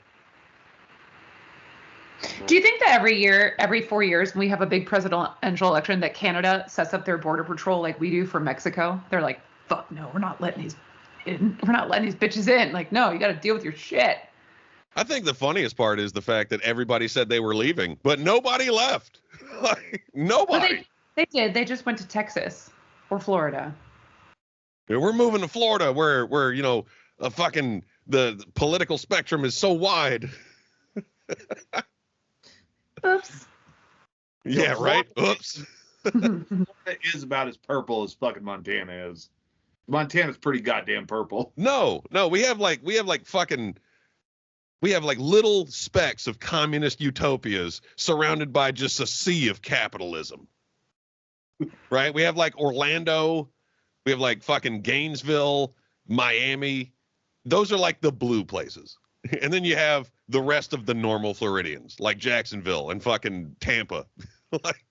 Do you think that every 4 years, when we have a big presidential election, that Canada sets up their border patrol like we do for Mexico? They're like, fuck no, we're not letting these in. We're not letting these bitches in. Like, no, you got to deal with your shit. I think the funniest part is the fact that everybody said they were leaving, but nobody left. Like, nobody. Well, they did. They just went to Texas or Florida. Yeah, we're moving to Florida where the political spectrum is so wide. Oops. Yeah, right? Oops. Florida is about as purple as fucking Montana is. Montana's pretty goddamn purple. No, we have little specks of communist utopias surrounded by just a sea of capitalism. Right? We have like Orlando, we have like fucking Gainesville, Miami. Those are like the blue places. And then you have the rest of the normal Floridians, like Jacksonville and fucking Tampa. Like,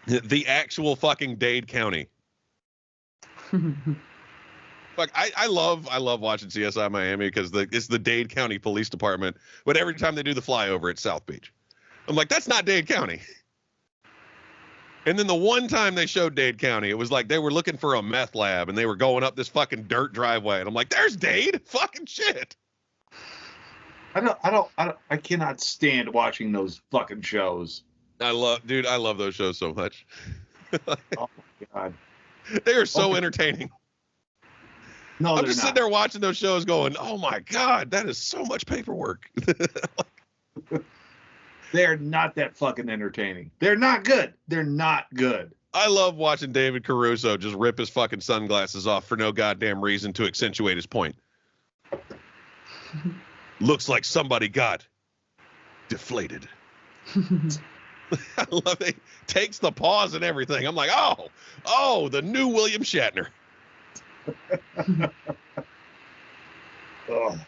the actual fucking Dade County. Fuck, I love watching CSI Miami because it's the Dade County Police Department, but every time they do the flyover at South Beach, I'm like, that's not Dade County. And then the one time they showed Dade County, it was like they were looking for a meth lab and they were going up this fucking dirt driveway, and I'm like, there's Dade, fucking shit. I cannot stand watching those fucking shows. I love those shows so much. Oh my God. They are so entertaining. No, I'm just sitting there watching those shows going, oh my God, that is so much paperwork. They're not that fucking entertaining. They're not good. They're not good. I love watching David Caruso just rip his fucking sunglasses off for no goddamn reason to accentuate his point. Looks like somebody got deflated. I love it. Takes the pause and everything. I'm like, oh, the new William Shatner. Oh.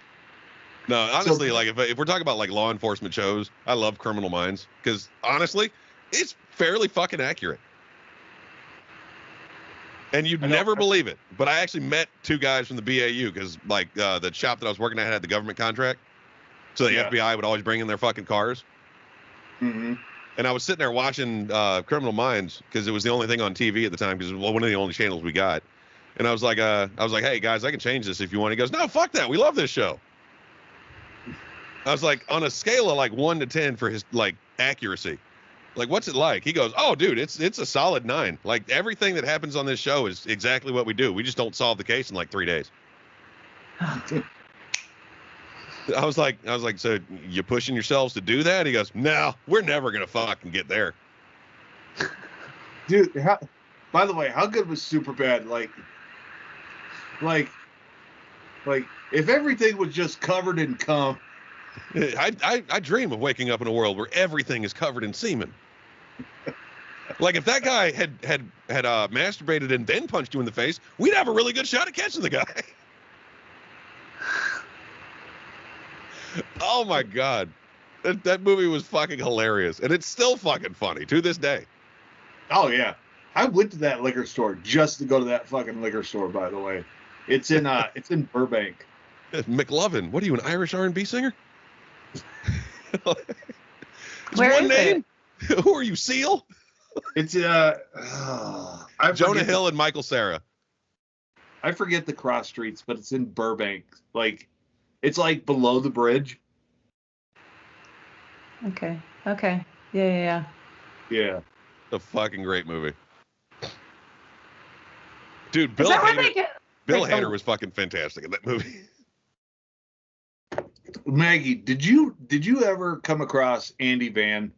No, honestly, like if we're talking about like law enforcement shows, I love Criminal Minds because honestly, it's fairly fucking accurate. And you'd never believe it, but I actually met 2 guys from the BAU because like the shop that I was working at had the government contract, so the FBI would always bring in their fucking cars. Mm-hmm. And I was sitting there watching Criminal Minds because it was the only thing on TV at the time because it was one of the only channels we got. And I was like, hey guys, I can change this if you want. He goes, no, fuck that, we love this show. I was like, on a scale of like 1 to 10 for his like accuracy, like what's it like? He goes, oh dude, it's a solid 9. Like everything that happens on this show is exactly what we do. We just don't solve the case in like 3 days. I was like, so you pushing yourselves to do that? He goes, no, we're never gonna fucking get there. Dude, by the way, how good was Superbad? Like, if everything was just covered in cum. I dream of waking up in a world where everything is covered in semen. Like if that guy had masturbated and then punched you in the face, we'd have a really good shot at catching the guy. Oh my God. That movie was fucking hilarious. And it's still fucking funny to this day. Oh yeah. I went to that liquor store just to go to that fucking liquor store, by the way. It's in Burbank. McLovin, what are you, an Irish R&B singer? Where is it? Who are you, Seal? It's Jonah Hill and Michael Cera. I forget the cross streets, but it's in Burbank. Like, it's like below the bridge. Okay. Yeah. Yeah. A fucking great movie. Dude, Bill Hader was fucking fantastic in that movie. Maggie, did you ever come across Andy Van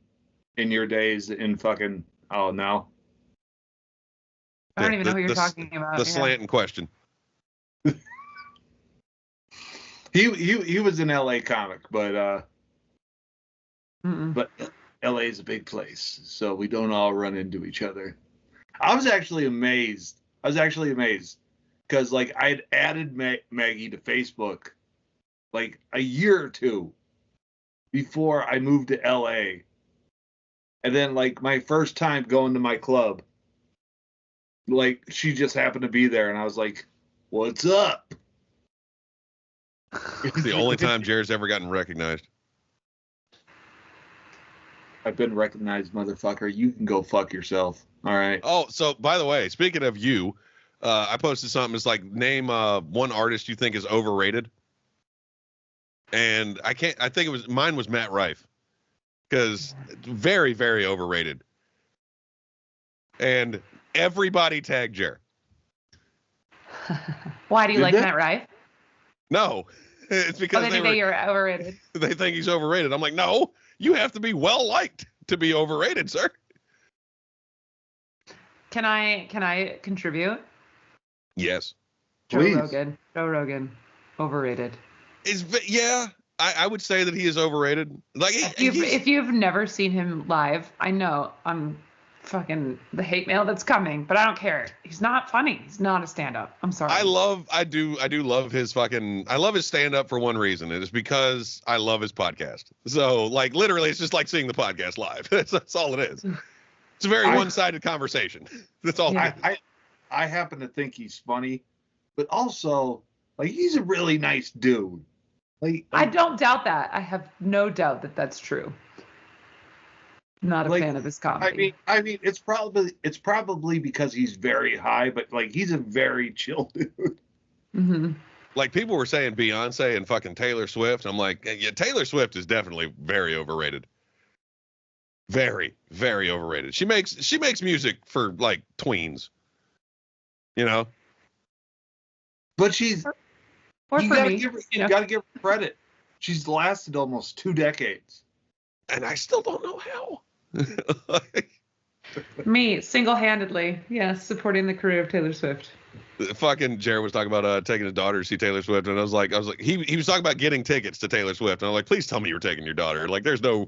in your days in fucking no? I don't even know who you're talking about. The slant in question. He was an LA comic, but LA is a big place, so we don't all run into each other. I was actually amazed because like I'd added Maggie to Facebook like a year or 2 before I moved to LA. And then like my first time going to my club, like she just happened to be there and I was like, what's up? It's the only time Jared's ever gotten recognized. I've been recognized, motherfucker. You can go fuck yourself. All right. Oh, so by the way, speaking of you, I posted something. It's like, name one artist you think is overrated. And mine was Matt Rife, because very, very overrated. And everybody tagged Jer. Why do you like Matt Rife? No, it's because they think you're overrated. They think he's overrated. I'm like, no, you have to be well liked to be overrated, sir. Can I contribute? Yes. Joe Rogan, overrated. I would say that he is overrated. Like if you've never seen him live, I know I'm fucking the hate mail that's coming, but I don't care. He's not funny. He's not a stand-up. I'm sorry. I do love his stand-up for one reason. It is because I love his podcast. So like literally it's just like seeing the podcast live. That's all it is. It's a very one-sided conversation. That's all. Yeah. I happen to think he's funny, but also like he's a really nice dude. Like I don't doubt that. I have no doubt that that's true. Not a fan of his comedy. I mean, it's probably because he's very high, but like he's a very chill dude. Mm-hmm. Like people were saying Beyonce and fucking Taylor Swift. I'm like, yeah, Taylor Swift is definitely very overrated. Very, very overrated. She makes music for like tweens, you know. But she's. Or you for gotta me, give her credit. She's lasted almost 2 decades. And I still don't know how. Me, single-handedly, supporting the career of Taylor Swift. Fucking Jared was talking about taking his daughter to see Taylor Swift, and I was like, he was talking about getting tickets to Taylor Swift, and I'm like, please tell me you were taking your daughter. Like, there's no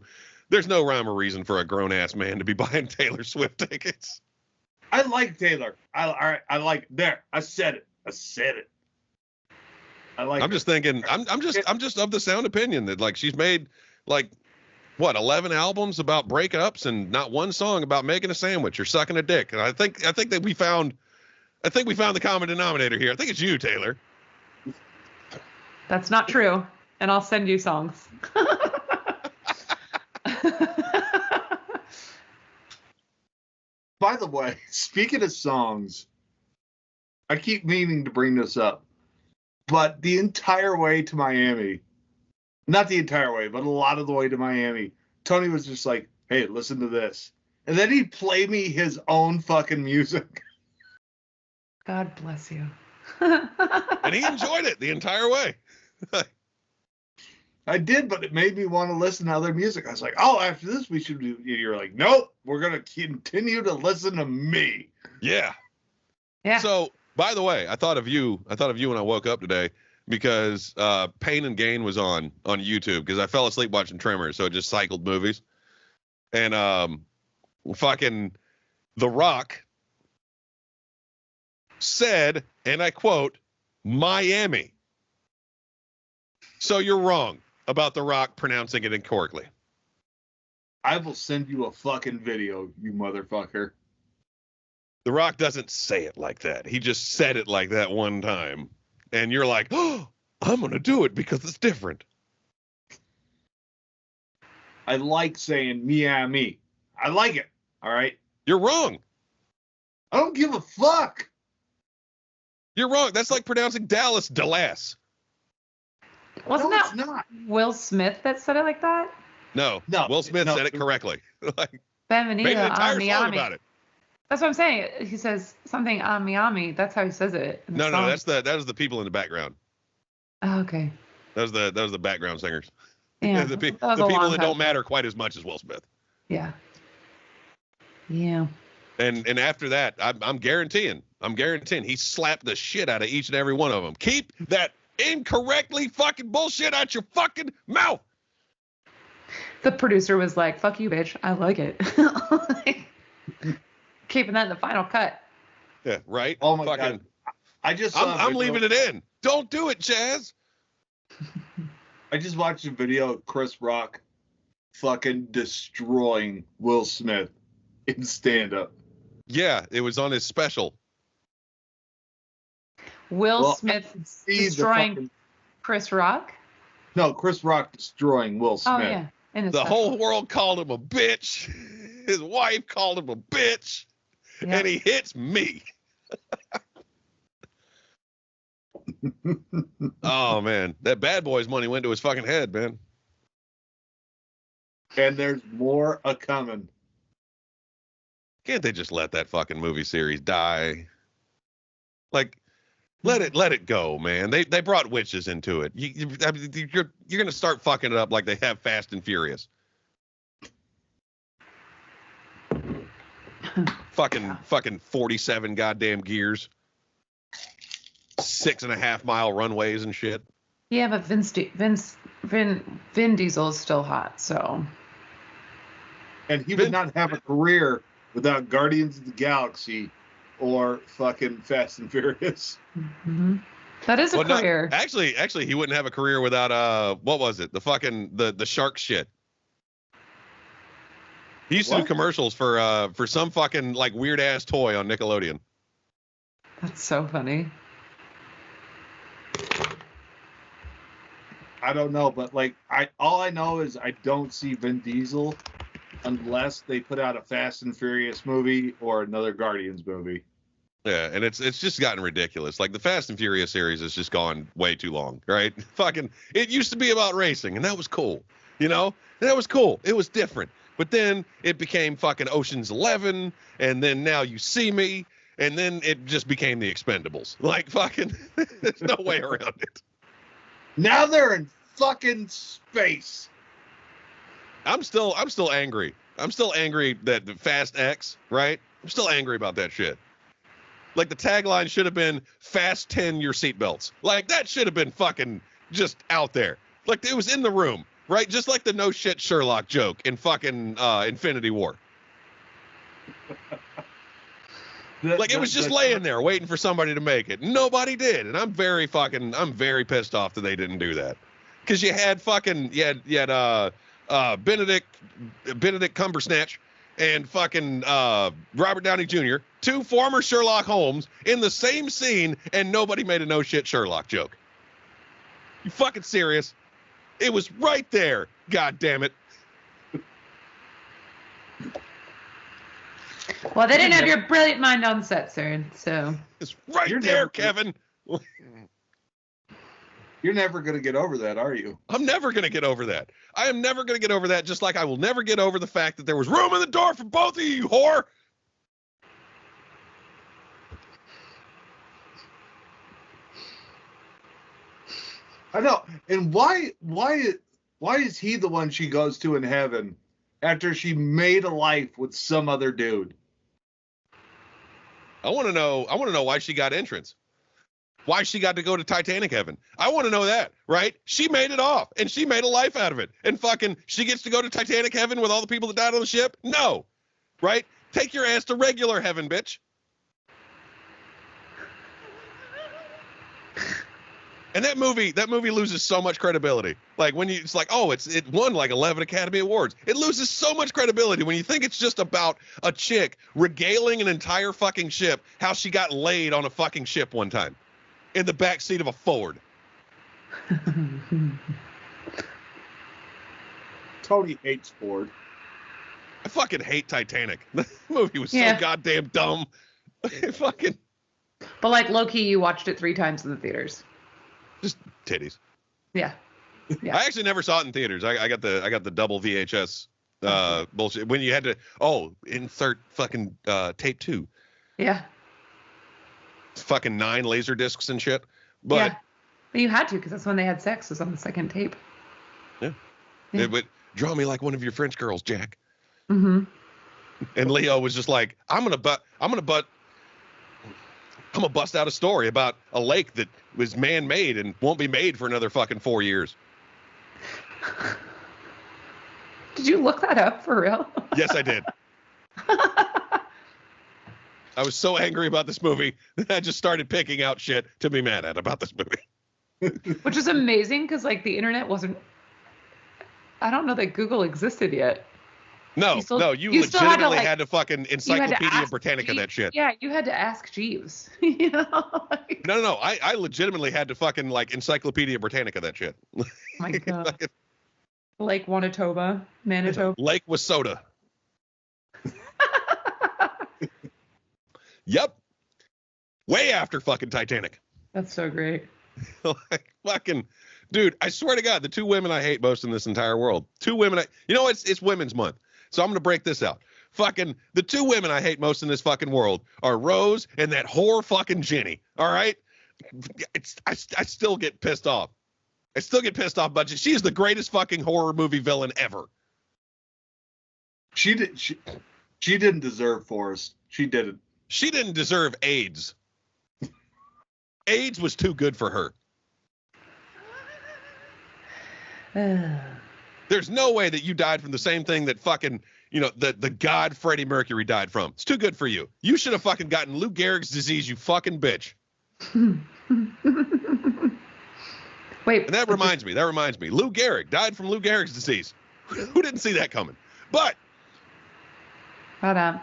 rhyme or reason for a grown-ass man to be buying Taylor Swift tickets. I like Taylor. I like there. I said it. I said it. I like. I'm just thinking. I'm just of the sound opinion that like she's made like what 11 albums about breakups and not one song about making a sandwich or sucking a dick. And I think that we found the common denominator here. I think it's you, Taylor. That's not true. And I'll send you songs. By the way, speaking of songs, I keep meaning to bring this up, but the entire way to Miami, not the entire way, but a lot of the way to Miami, Tony was just like, hey, listen to this. And then he'd play me his own fucking music. God bless you. And he enjoyed it the entire way. I did, but it made me want to listen to other music. I was like, oh, after this we should do. You're like, nope, we're going to continue to listen to me. Yeah. Yeah. So, by the way, I thought of you when I woke up today because Pain and Gain was on YouTube because I fell asleep watching Tremors, so it just cycled movies. And fucking The Rock said, and I quote, Miami. So you're wrong about The Rock pronouncing it incorrectly. I will send you a fucking video, you motherfucker. The Rock doesn't say it like that. He just said it like that one time. And you're like, oh, I'm going to do it because it's different. I like saying Miami. I like it. All right. You're wrong. I don't give a fuck. You're wrong. That's like pronouncing Dallas, Dallas. Wasn't No, that it's not. Will Smith that said it like that? No. Will Smith said it correctly. Like, made Bienvenido an entire a song Miami. about it. That's what I'm saying. He says something on Miami. That's how he says it. in the No, song. that was the people in the background. Oh, okay. That was the background singers. Yeah. the that was people a long that time. don't matter quite as much as Will Smith. Yeah. Yeah. And after that, I'm guaranteeing he slapped the shit out of each and every one of them. Keep that incorrectly fucking bullshit out your fucking mouth. The producer was like, fuck you, bitch. I like it. Like, keeping that in the final cut. Yeah, right? Oh my God. I just saw I'm leaving it in. Don't do it, Chaz. I just watched a video of Chris Rock fucking destroying Will Smith in stand-up. Yeah, it was on his special. Will Smith destroying fucking, Chris Rock? no, Chris Rock destroying Will Smith. Oh, yeah. In his The special. whole world called him a bitch. His wife called him a bitch. Yeah. And he hits me. Oh, man. That Bad Boys money went to his fucking head, man. And there's more a-coming. Can't they just let that fucking movie series die? Like, let it go, man. They brought witches into it. You're gonna start fucking it up like they have Fast and Furious. fucking 47 goddamn gears, 6.5 mile runways and shit. Yeah, but Vin Diesel is still hot, so. And he would not have a career without Guardians of the Galaxy or fucking Fast and Furious. Mm-hmm. That is a career. No, actually, he wouldn't have a career without what was it? The fucking the shark shit. He used to do commercials for some fucking like weird ass toy on Nickelodeon. That's so funny. I don't know, but like all I know is I don't see Vin Diesel unless they put out a Fast and Furious movie or another Guardians movie. Yeah, and it's just gotten ridiculous. Like the Fast and Furious series has just gone way too long, right? Fucking, it used to be about racing, and that was cool. You know, that was cool. It was different. But then it became fucking Ocean's 11, and then Now You See Me, and then it just became the Expendables. Like fucking, there's no way around it. Now they're in fucking space. I'm still angry. I'm still angry that the Fast X, right? I'm still angry about that shit. Like the tagline should have been "Fast 10 your seatbelts." Like that should have been fucking just out there. Like it was in the room, right? Just like the no shit Sherlock joke in fucking Infinity War. Like it was just laying there waiting for somebody to make it. Nobody did, and I'm very pissed off that they didn't do that. Because you had Benedict Cumbersnatch and fucking Robert Downey Jr., two former Sherlock Holmes in the same scene, and nobody made a no shit Sherlock joke. You fucking serious? It was right there. God damn it. Well, they didn't have your brilliant mind on set, sir. So it's right there, Kevin. You're never going to get over that, are you? I'm never going to get over that. I am never going to get over that, just like I will never get over the fact that there was room in the door for both of you, whore. I know. And why is he the one she goes to in heaven after she made a life with some other dude? I want to know why she got entrance. Why she got to go to Titanic heaven. I want to know that, right? She made it off, and she made a life out of it. And fucking, she gets to go to Titanic heaven with all the people that died on the ship? No, right? Take your ass to regular heaven, bitch. And that movie loses so much credibility. Like when it's like, oh, it won like 11 Academy Awards. It loses so much credibility when you think it's just about a chick regaling an entire fucking ship how she got laid on a fucking ship one time in the back seat of a Ford. Tony hates Ford. I fucking hate Titanic. The movie was so goddamn dumb. Fucking. But like low-key, you watched it 3 times in the theaters. Just titties. Yeah. I actually never saw it in theaters. I got the double VHS bullshit when you had to insert fucking tape 2. Yeah. Fucking 9 laser discs and shit. But you had to, because that's when they had sex, was on the second tape. Yeah. It would draw me like one of your French girls, Jack. Mm-hmm. And Leo was just like, I'm gonna bust out a story about a lake that was man-made and won't be made for another fucking 4 years. Did you look that up for real? Yes, I did. I was so angry about this movie that I just started picking out shit to be mad at about this movie. Which is amazing because like the internet wasn't. I don't know that Google existed yet. No, you legitimately had to fucking Encyclopedia Britannica Jeeves. that shit. Yeah, you had to ask Jeeves. You know? No. I legitimately had to fucking like Encyclopedia Britannica that shit. Oh my God. Lake Manitoba. Lake Wasota. Yep. Way after fucking Titanic. That's so great. Like fucking dude, I swear to God, the 2 women I hate most in this entire world. 2 women it's Women's Month. So I'm gonna break this out. Fucking the 2 women I hate most in this fucking world are Rose and that whore fucking Jenny. All right? I still get pissed off. I still get pissed off, but she is the greatest fucking horror movie villain ever. She didn't deserve Forrest. She didn't. She didn't deserve AIDS. AIDS was too good for her. There's no way that you died from the same thing that fucking, the god Freddie Mercury died from. It's too good for you. You should have fucking gotten Lou Gehrig's disease, you fucking bitch. Wait. And that reminds me. Lou Gehrig died from Lou Gehrig's disease. Who didn't see that coming? But I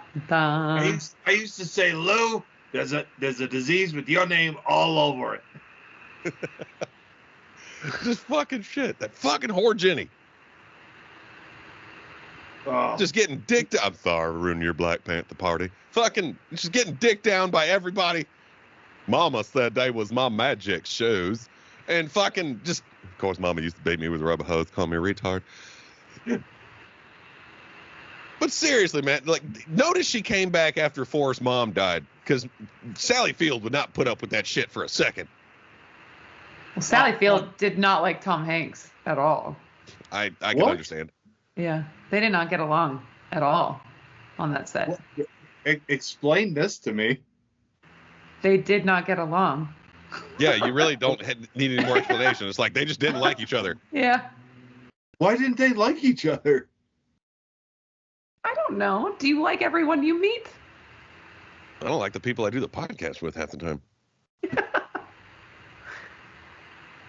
used to say, Lou, there's a disease with your name all over it. Just fucking shit. That fucking whore Jenny. Oh. Just getting dicked. I'm sorry, ruining your Black Panther party. Fucking just getting dicked down by everybody. Mama said they was my magic shoes. And fucking just, of course, Mama used to beat me with a rubber hose, call me a retard. But seriously, man, like, notice she came back after Forrest's mom died, because Sally Field would not put up with that shit for a second. Well, Sally Field did not like Tom Hanks at all. I can understand. Yeah, they did not get along at all on that set. Explain this to me. They did not get along. Yeah, you really don't need any more explanation. It's like they just didn't like each other. Yeah. Why didn't they like each other? I don't know. Do you like everyone you meet? I don't like the people I do the podcast with half the time.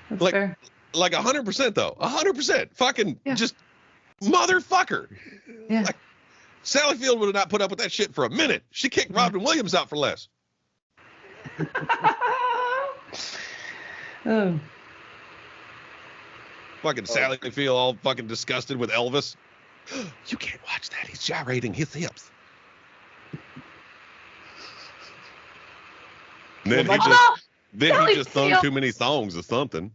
That's Like, fair. like 100% though. 100%. Fucking Yeah. just motherfucker. Yeah. Like, Sally Field would have not put up with that shit for a minute. She kicked Robin Williams out for less. Oh. Fucking Sally Field all fucking disgusted with Elvis. You can't watch that. He's gyrating his hips. Then he just thung too many thongs or something.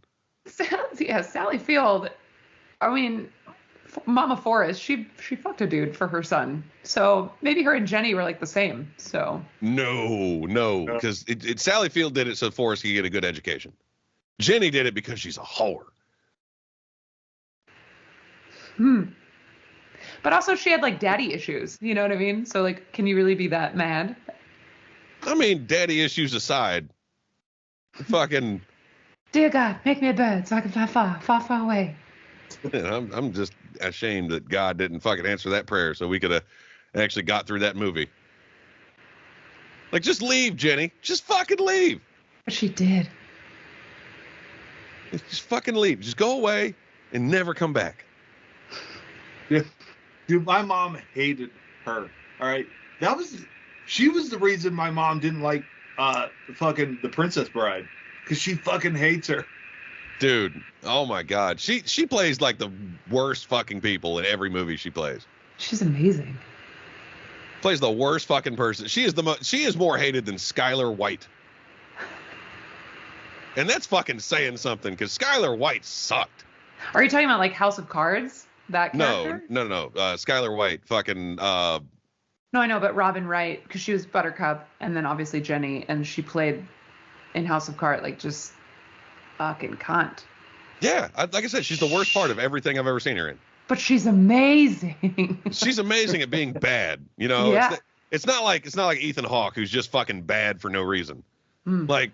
Yeah, Sally Field. I mean, Mama Forrest, she fucked a dude for her son. So maybe her and Jenny were like the same. So no, because Sally Field did it so Forrest could get a good education. Jenny did it because she's a whore. But also she had like daddy issues. You know what I mean? So like, can you really be that mad? I mean, daddy issues aside, fucking. Dear God, make me a bird so I can fly far, far, far away. I'm just ashamed that God didn't fucking answer that prayer so we could have actually got through that movie. Like, just leave, Jenny. Just fucking leave. But she did. Just fucking leave. Just go away and never come back. Yeah. Dude, my mom hated her. All right. She was the reason my mom didn't like fucking The Princess Bride. Because she fucking hates her. Dude, oh my God. She plays like the worst fucking people in every movie she plays. She's amazing. Plays the worst fucking person. She is more hated than Skylar White. And that's fucking saying something, because Skylar White sucked. Are you talking about like House of Cards? That character? No. Skylar White, fucking. No, I know, but Robin Wright, because she was Buttercup, and then obviously Jenny, and she played in House of Cards, like just fucking cunt. Yeah, like I said, she's the worst part of everything I've ever seen her in. But she's amazing. She's amazing at being bad. You know, yeah. It's not like Ethan Hawke, who's just fucking bad for no reason. Like,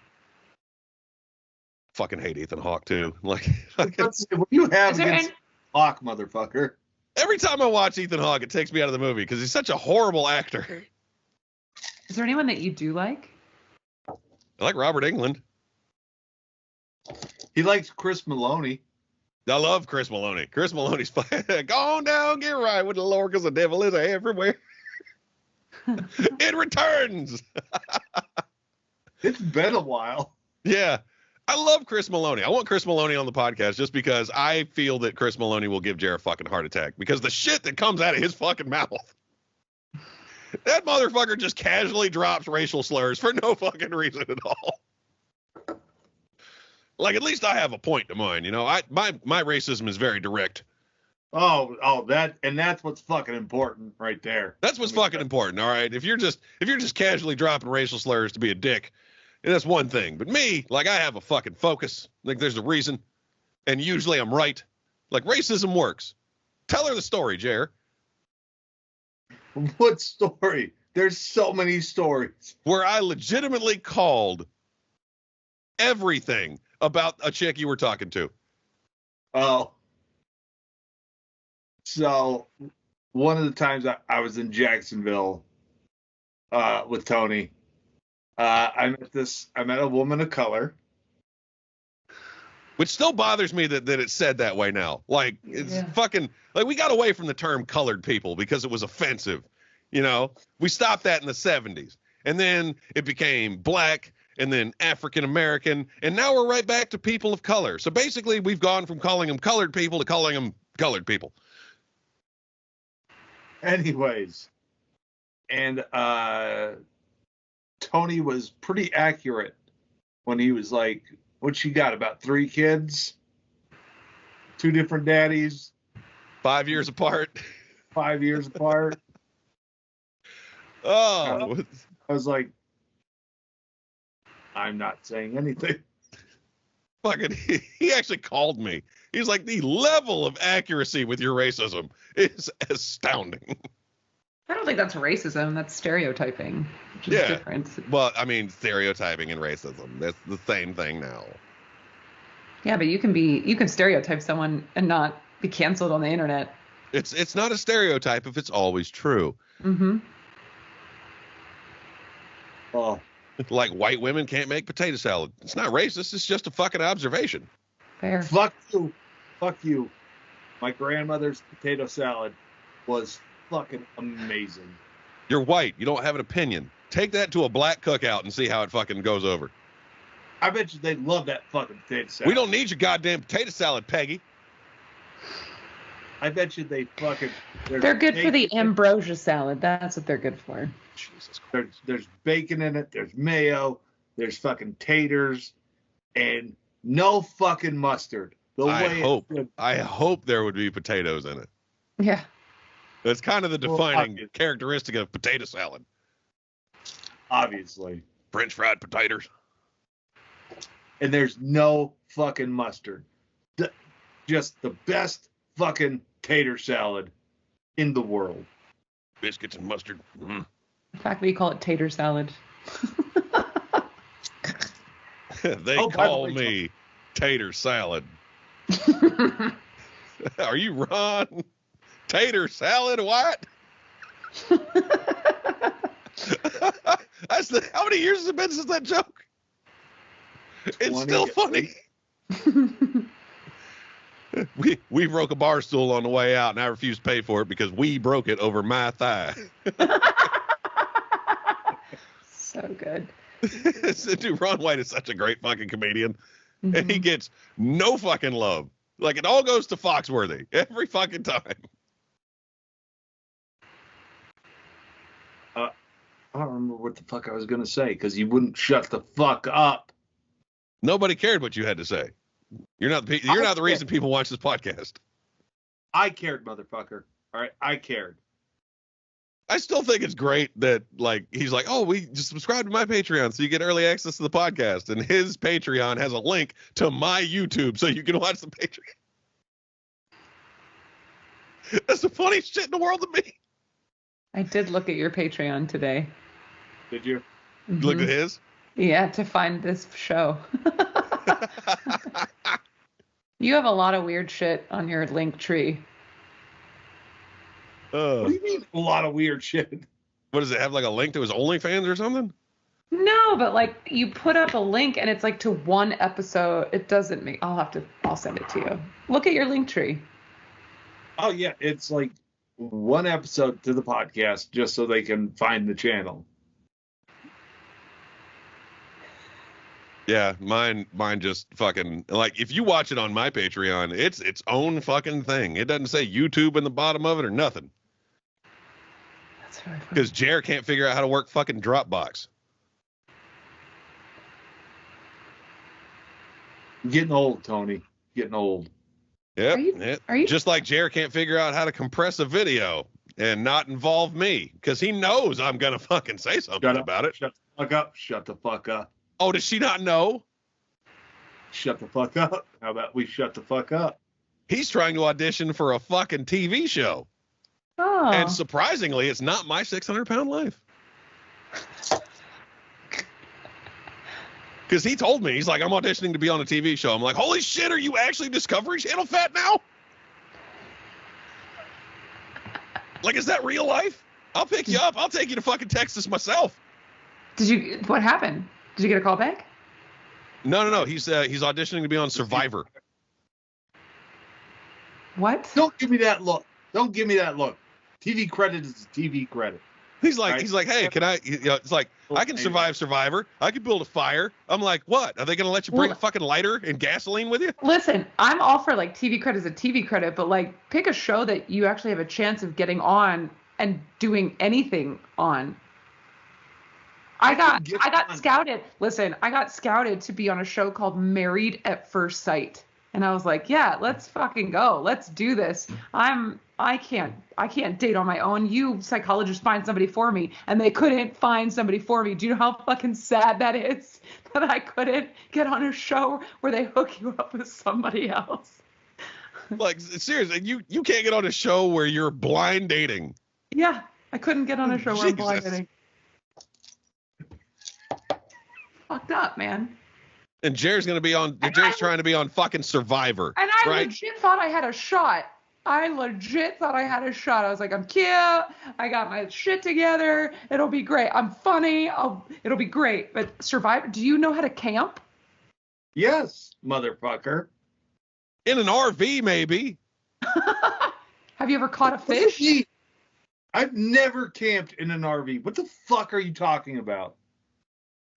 fucking hate Ethan Hawke too. Like, what you have against Hawke, motherfucker? Every time I watch Ethan Hawke, it takes me out of the movie because he's such a horrible actor. Is there anyone that you do like? I like Robert Englund. He likes Chris Maloney. I love Chris Maloney. Chris Maloney's fine. Go on down, get right with the Lord, because the devil is everywhere. It returns. It's been a while. Yeah. I love Chris Maloney. I want Chris Maloney on the podcast just because I feel that Chris Maloney will give Jared a fucking heart attack because the shit that comes out of his fucking mouth. That motherfucker just casually drops racial slurs for no fucking reason at all. Like, at least I have a point to mine, you know. My racism is very direct. That's what's fucking important right there. That's what's fucking important, all right? If you're just casually dropping racial slurs to be a dick, that's one thing. But me, like, I have a fucking focus. Like, there's a reason. And usually I'm right. Like, racism works. Tell her the story, Jer. What story? There's so many stories. Where I legitimately called everything about a chick you were talking to. Oh. So, one of the times I was in Jacksonville with Tony, I met a woman of color. Which still bothers me that it's said that way now. Like, it's fucking, like, we got away from the term colored people because it was offensive. You know, we stopped that in the 70s. And then it became black and then African American. And now we're right back to people of color. So basically, we've gone from calling them colored people to calling them colored people. Anyways. And Tony was pretty accurate when he was like, what she got, about 3 kids? 2 different daddies? 5 years apart. 5 years apart. Oh. I was like, I'm not saying anything. Fucking, he actually called me. He's like, the level of accuracy with your racism is astounding. I don't think that's racism. That's stereotyping, which is different. Well, I mean, stereotyping and racism, that's the same thing now. Yeah, but you can stereotype someone and not be canceled on the internet. It's not a stereotype if it's always true. Mm-hmm. Oh, Like white women can't make potato salad. It's not racist. It's just a fucking observation. Fair. fuck you. Fuck you. My grandmother's potato salad was fucking amazing. You're white. You don't have an opinion. Take that to a black cookout and see how it fucking goes over. I bet you they love that fucking potato salad. We don't need your goddamn potato salad, Peggy. I bet you they fucking. They're good for the ambrosia salad. That's what they're good for. Jesus Christ. There's bacon in it. There's mayo. There's fucking taters, and no fucking mustard. I hope there would be potatoes in it. Yeah. That's kind of the defining characteristic of potato salad. Obviously. French fried potatoes. And there's no fucking mustard. Just the best fucking tater salad in the world. Biscuits and mustard. Mm. The fact that you call it tater salad. They call me tater salad. Are you Ron? Tater salad? What? How many years has it been since that joke? It's still funny. We broke a bar stool on the way out, and I refused to pay for it because we broke it over my thigh. So good. Dude, Ron White is such a great fucking comedian. Mm-hmm. And he gets no fucking love. Like, it all goes to Foxworthy every fucking time. I don't remember what the fuck I was going to say because you wouldn't shut the fuck up. Nobody cared what you had to say. You're not the reason people watch this podcast. I cared, motherfucker. All right, I cared. I still think it's great that, like, he's like, oh, we just subscribe to my Patreon so you get early access to the podcast. And his Patreon has a link to my YouTube so you can watch the Patreon. That's the funniest shit in the world to me. I did look at your Patreon today. Did you? Mm-hmm. Look at his? Yeah, to find this show. You have a lot of weird shit on your link tree. What do you mean a lot of weird shit? What does it have, like a link to his OnlyFans or something? No, but like you put up a link and it's like to one episode. It doesn't make. I'll send it to you. Look at your link tree. Oh yeah, it's like one episode to the podcast just so they can find the channel. Yeah, mine just fucking, like, if you watch it on my Patreon, it's its own fucking thing. It doesn't say YouTube in the bottom of it or nothing. That's really funny. Because Jer can't figure out how to work fucking Dropbox. Getting old, Tony. Getting old. Yep. Are you just like Jer can't figure out how to compress a video and not involve me because he knows I'm gonna fucking say something about it. Shut the fuck up. Shut the fuck up. Oh, does she not know? Shut the fuck up. How about we shut the fuck up? He's trying to audition for a fucking TV show. Oh. And surprisingly, it's not My 600-Pound Life. Because he told me, he's like, I'm auditioning to be on a TV show. I'm like, holy shit, are you actually Discovery Channel fat now? Like, is that real life? I'll pick you up. I'll take you to fucking Texas myself. What happened? Did you get a call back? No. He's auditioning to be on Survivor. What? Don't give me that look. TV credit is a TV credit. He's like, Right. hey, can I? It's like, I can survive Survivor. I can build a fire. I'm like, what? Are they gonna let you bring a fucking lighter and gasoline with you? Listen, I'm all for like TV credit is a TV credit, but like pick a show that you actually have a chance of getting on and doing anything on. I got scouted. Listen, I got scouted to be on a show called Married at First Sight. And I was like, yeah, let's fucking go. Let's do this. I can't date on my own. You psychologists find somebody for me. And they couldn't find somebody for me. Do you know how fucking sad that is? That I couldn't get on a show where they hook you up with somebody else. Like, seriously, you can't get on a show where you're blind dating. Yeah, I couldn't get on a show where I'm blind dating. Fucked up, man. And Jer's gonna be on. Jer's trying to be on fucking Survivor. And I legit thought I had a shot. I legit thought I had a shot. I was like, I'm cute. I got my shit together. It'll be great. I'm funny. It'll be great. But Survivor, do you know how to camp? Yes, motherfucker. In an RV, maybe. Have you ever caught a fish? I've never camped in an RV. What the fuck are you talking about?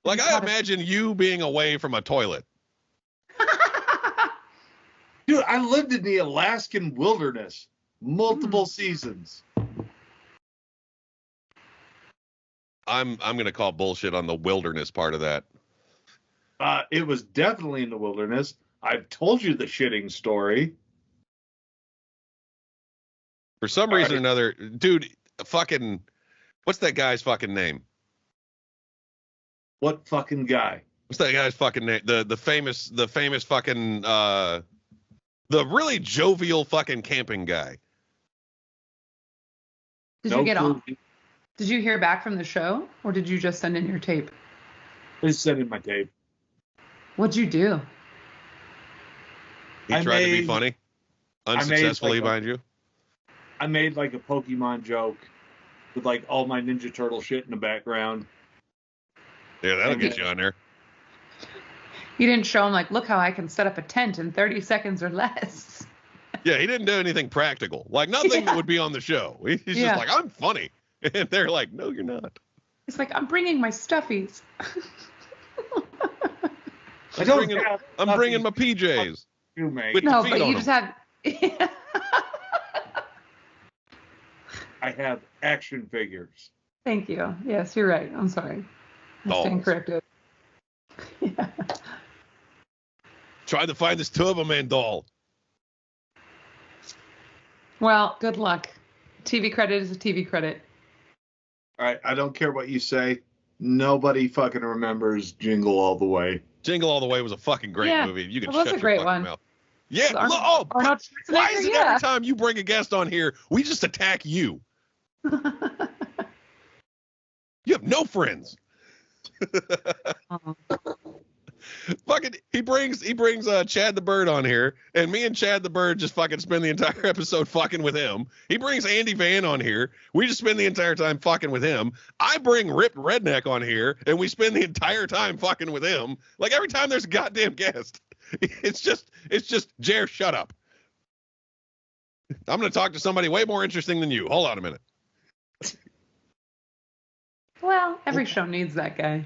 Like, I imagine you being away from a toilet. Dude, I lived in the Alaskan wilderness multiple seasons. I'm gonna call bullshit on the wilderness part of that. It was definitely in the wilderness. I've told you the shitting story. For some reason or another, dude, fucking, what's that guy's fucking name? What fucking guy? What's that guy's fucking name? The famous fucking the really jovial fucking camping guy. Did you get on? Did you hear back from the show, or did you just send in your tape? I sent in my tape. What'd you do? He tried to be funny, unsuccessfully, mind you. I made like a Pokemon joke with like all my Ninja Turtle shit in the background. Yeah, that'll get you on there. You didn't show him like, look how I can set up a tent in 30 seconds or less. Yeah, he didn't do anything practical. Like nothing that would be on the show. He's just like, I'm funny. And they're like, no, you're not. He's like, I'm bringing my stuffies. I'm bringing my PJs. You, mate. No, but you just have... I have action figures. Thank you. Yes, you're right. I'm sorry. I stand corrected. Yeah. Try to find this Turbo Man doll. Well, good luck. TV credit is a TV credit. All right, I don't care what you say. Nobody fucking remembers Jingle All the Way. Jingle All the Way was a fucking great movie. You can shut your fucking mouth. Yeah. Arnold why is it every time you bring a guest on here, we just attack you? You have no friends. Fucking, he brings Chad the Bird on here, and me and Chad the Bird just fucking spend the entire episode fucking with him. He brings Andy Van on here, we just spend the entire time fucking with him. I bring Ripped Redneck on here, and we spend the entire time fucking with him. Like every time there's a goddamn guest, it's just Jer, shut up. I'm gonna talk to somebody way more interesting than you. Hold on a minute. Well, every show needs that guy.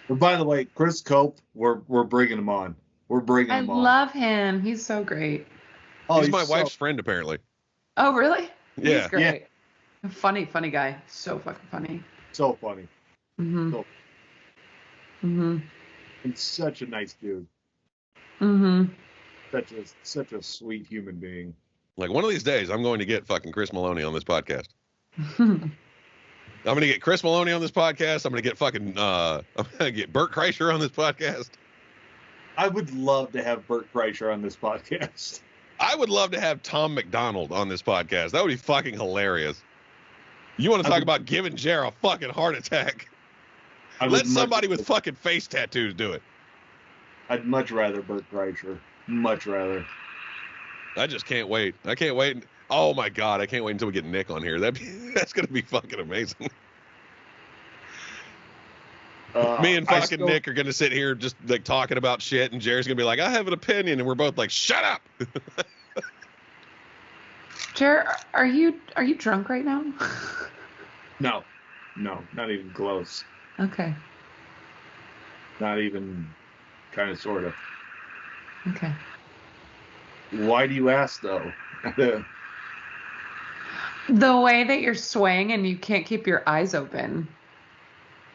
But by the way, Chris Cope, we're bringing him on. We're bringing him on. I love him. He's so great. Oh, he's my wife's friend, apparently. Oh, really? Yeah. He's great. Yeah. Funny guy. So fucking funny. So funny. Mm-hmm. Mm-hmm. And such a nice dude. Mm-hmm. Such a sweet human being. Like one of these days, I'm going to get fucking Chris Maloney on this podcast. I'm going to get Chris Maloney on this podcast. I'm going to get fucking, I'm going to get Bert Kreischer on this podcast. I would love to have Bert Kreischer on this podcast. I would love to have Tom McDonald on this podcast. That would be fucking hilarious. You want to talk about giving Jer a fucking heart attack? Let somebody with fucking face tattoos do it. I'd much rather Bert Kreischer. Much rather. I just can't wait. I can't wait. Oh my God, I can't wait until we get Nick on here. That's going to be fucking amazing. Me and fucking Nick are going to sit here just like talking about shit, and Jerry's going to be like, I have an opinion, and we're both like, shut up. Jerry, are you drunk right now? No, not even close. Okay. Not even kind of, sort of. Okay. Why do you ask, though? The way that you're swaying and you can't keep your eyes open.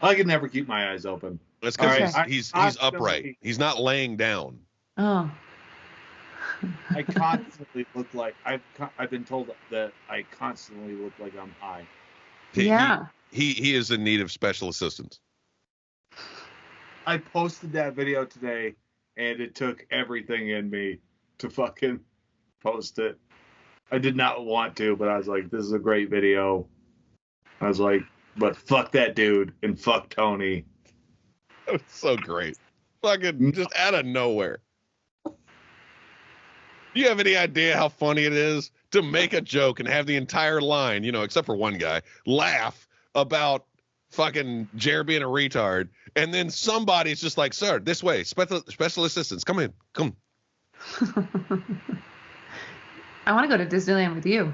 I can never keep my eyes open. That's because he's upright. He's not laying down. Oh. I constantly look like I've been told that I constantly look like I'm high. He is in need of special assistance. I posted that video today, and it took everything in me to fucking post it. I did not want to, but I was like, this is a great video. I was like, but fuck that dude and fuck Tony. That was so great. Fucking just out of nowhere. Do you have any idea how funny it is to make a joke and have the entire line, except for one guy, laugh about fucking Jared being a retard, and then somebody's just like, "Sir, this way, special assistance, come in, come." I want to go to Disneyland with you.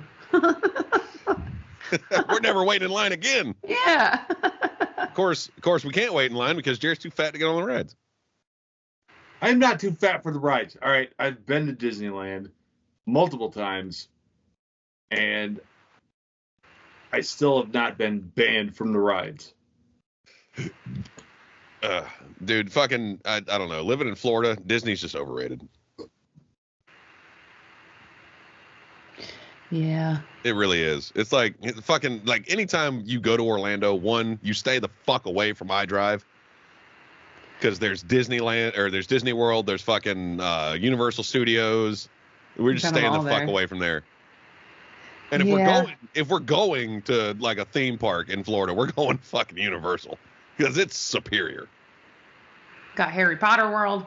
We're never waiting in line again. Yeah. Of course, we can't wait in line because Jared's too fat to get on the rides. I'm not too fat for the rides. All right, I've been to Disneyland multiple times, and I still have not been banned from the rides. Dude, fucking, I don't know. Living in Florida, Disney's just overrated. Yeah. It really is. It's like fucking, like, anytime you go to Orlando, one, you stay the fuck away from iDrive. Because there's Disneyland, or there's Disney World, there's fucking Universal Studios. We're just staying the fuck away from there. And if we're going to like a theme park in Florida, we're going fucking Universal because it's superior. Got Harry Potter World.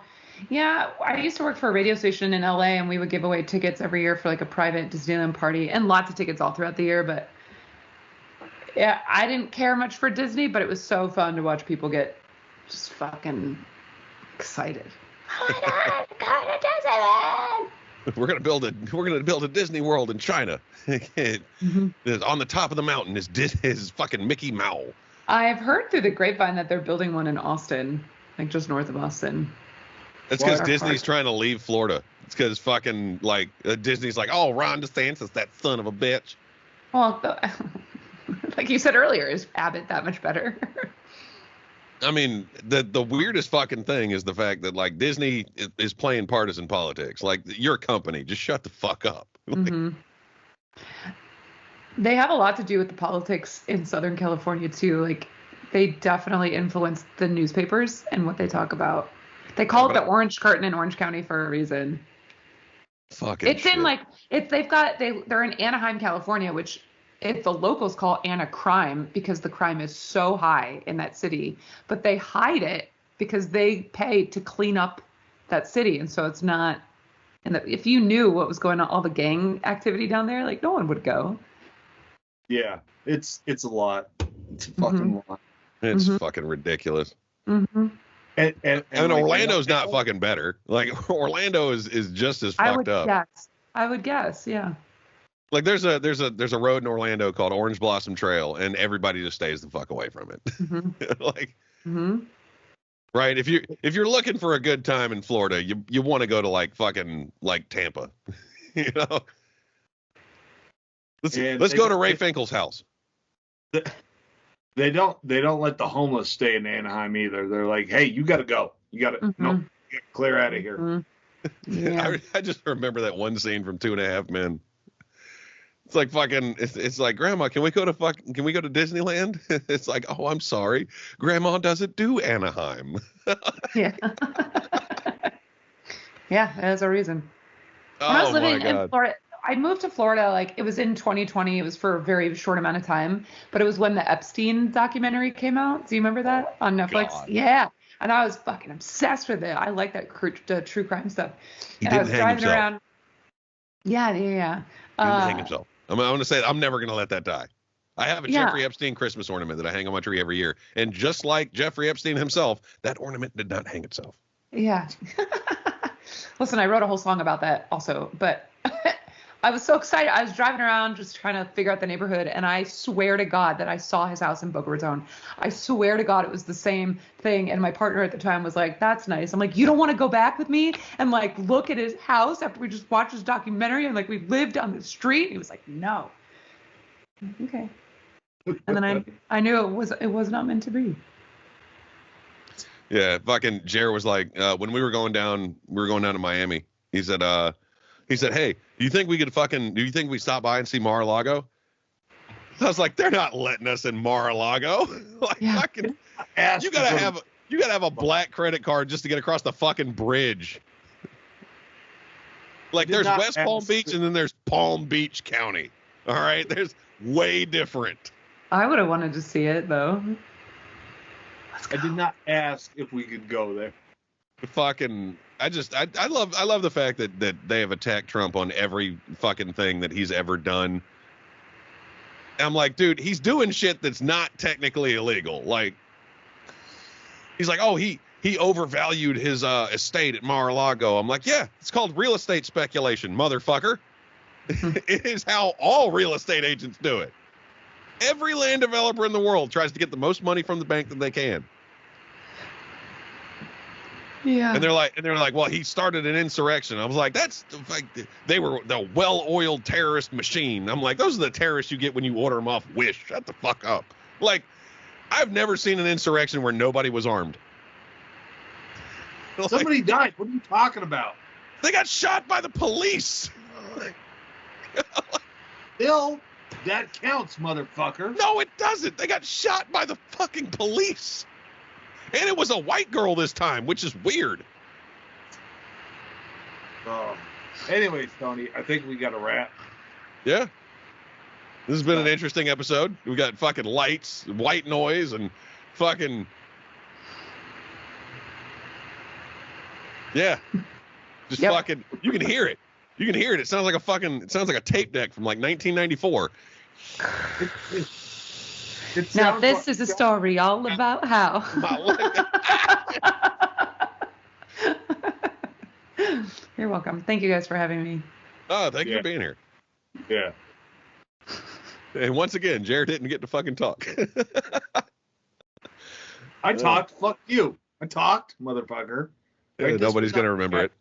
Yeah, I used to work for a radio station in LA, and we would give away tickets every year for like a private Disneyland party, and lots of tickets all throughout the year. But yeah, I didn't care much for Disney, but it was so fun to watch people get just fucking excited. Oh my God, go to Disneyland! We're gonna build a Disney World in China. On the top of the mountain is fucking Mickey Mouse. I've heard through the grapevine that they're building one in Austin, like just north of Austin. That's because Disney's trying to leave Florida. It's because fucking like Disney's like, oh, Ron DeSantis, that son of a bitch. Well, like you said earlier, is Abbott that much better? I mean, the weirdest fucking thing is the fact that like Disney is playing partisan politics. Like, you're a company, just shut the fuck up. Mm-hmm. They have a lot to do with the politics in Southern California too. Like, they definitely influence the newspapers and what they talk about. They call it the Orange Curtain in Orange County for a reason. Fucking it's shit. In like they're in Anaheim, California, which the locals call Anna crime because the crime is so high in that city, but they hide it because they pay to clean up that city, and so it's not. And if you knew what was going on, all the gang activity down there, like no one would go. Yeah, it's a lot. It's a fucking lot. It's fucking ridiculous. Mm-hmm. And like, Orlando's not like, fucking better. Like, Orlando is just as fucked up. I would guess, yeah. Like, there's a road in Orlando called Orange Blossom Trail, and everybody just stays the fuck away from it. Mm-hmm. Like, mm-hmm. Right? If you're looking for a good time in Florida, you want to go to like fucking like Tampa, you know. Let's go to Ray Finkel's house. They don't let the homeless stay in Anaheim either. They're like, hey, you got to go. You got to clear out of here. Mm-hmm. Yeah. I just remember that one scene from 2.5 Men. It's like fucking. It's like, Grandma, can we go to Disneyland? It's like, oh, I'm sorry, Grandma doesn't do Anaheim. Yeah. Yeah, there's a reason. When I was living in Florida, I moved to Florida, like, it was in 2020. It was for a very short amount of time, but it was when the Epstein documentary came out. Do you remember that on Netflix? God. Yeah. And I was fucking obsessed with it. I like that true crime stuff. He and didn't I was hang driving himself. around. Yeah. He didn't hang himself. I'm going to say I'm never going to let that die. I have a Jeffrey Epstein Christmas ornament that I hang on my tree every year. And just like Jeffrey Epstein himself, that ornament did not hang itself. Yeah. Listen, I wrote a whole song about that also, but I was so excited. I was driving around just trying to figure out the neighborhood, and I swear to God that I saw his house in Boca Raton. I swear to God it was the same thing, and my partner at the time was like, that's nice. I'm like, you don't want to go back with me and like look at his house after we just watched his documentary and like we lived on the street? And he was like, no. Okay. And then I knew it was not meant to be. Yeah, fucking Jared was like, when we were going down to Miami, he said, hey, do you think we stop by and see Mar-a-Lago? I was like, they're not letting us in Mar-a-Lago. Like, Yeah. fucking, you gotta have a black credit card just to get across the fucking bridge. Like, there's West Palm Beach and then there's Palm Beach County. All right, there's way different. I would have wanted to see it though. I did not ask if we could go there. Fucking, I love the fact that they have attacked Trump on every fucking thing that he's ever done. I'm like, dude, he's doing shit that's not technically illegal. Like, he's like, oh, he overvalued his estate at Mar-a-Lago. I'm like, yeah, it's called real estate speculation, motherfucker. It is how all real estate agents do it. Every land developer in the world tries to get the most money from the bank that they can. Yeah. And they're like, well, he started an insurrection. I was like, that's like, they were the well-oiled terrorist machine. I'm like, those are the terrorists you get when you order them off Wish. Shut the fuck up. Like, I've never seen an insurrection where nobody was armed. Somebody died. What are you talking about? They got shot by the police. Bill, that counts, motherfucker. No, it doesn't. They got shot by the fucking police. And it was a white girl this time, which is weird. Anyways, Tony, I think we got a wrap. Yeah. This has been an interesting episode. We got fucking lights, white noise, and fucking... Yeah. Just fucking... You can hear it. You can hear it. It sounds like a tape deck from like 1994. Now this is a story all about how. You're welcome. Thank you guys for having me. Oh, thank you for being here. Yeah. And once again, Jared didn't get to fucking talk. I talked. Fuck you. I talked, motherfucker. Right, nobody's going to remember it.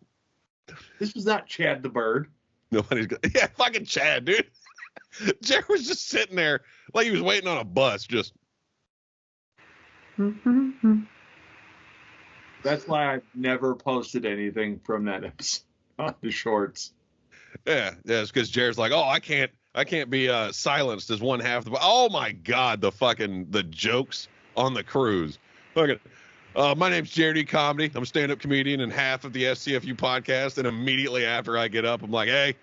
This was not Chad the Bird. Nobody's going to. Yeah, fucking Chad, dude. Jared was just sitting there like he was waiting on a bus, just. That's why I've never posted anything from that episode on the shorts. Yeah, it's because Jared's like, oh, I can't be silenced as one half of the. Oh my God, the jokes on the cruise. Look at, my name's Jared E. Comedy. I'm a stand-up comedian and half of the STFU podcast. And immediately after I get up, I'm like, hey,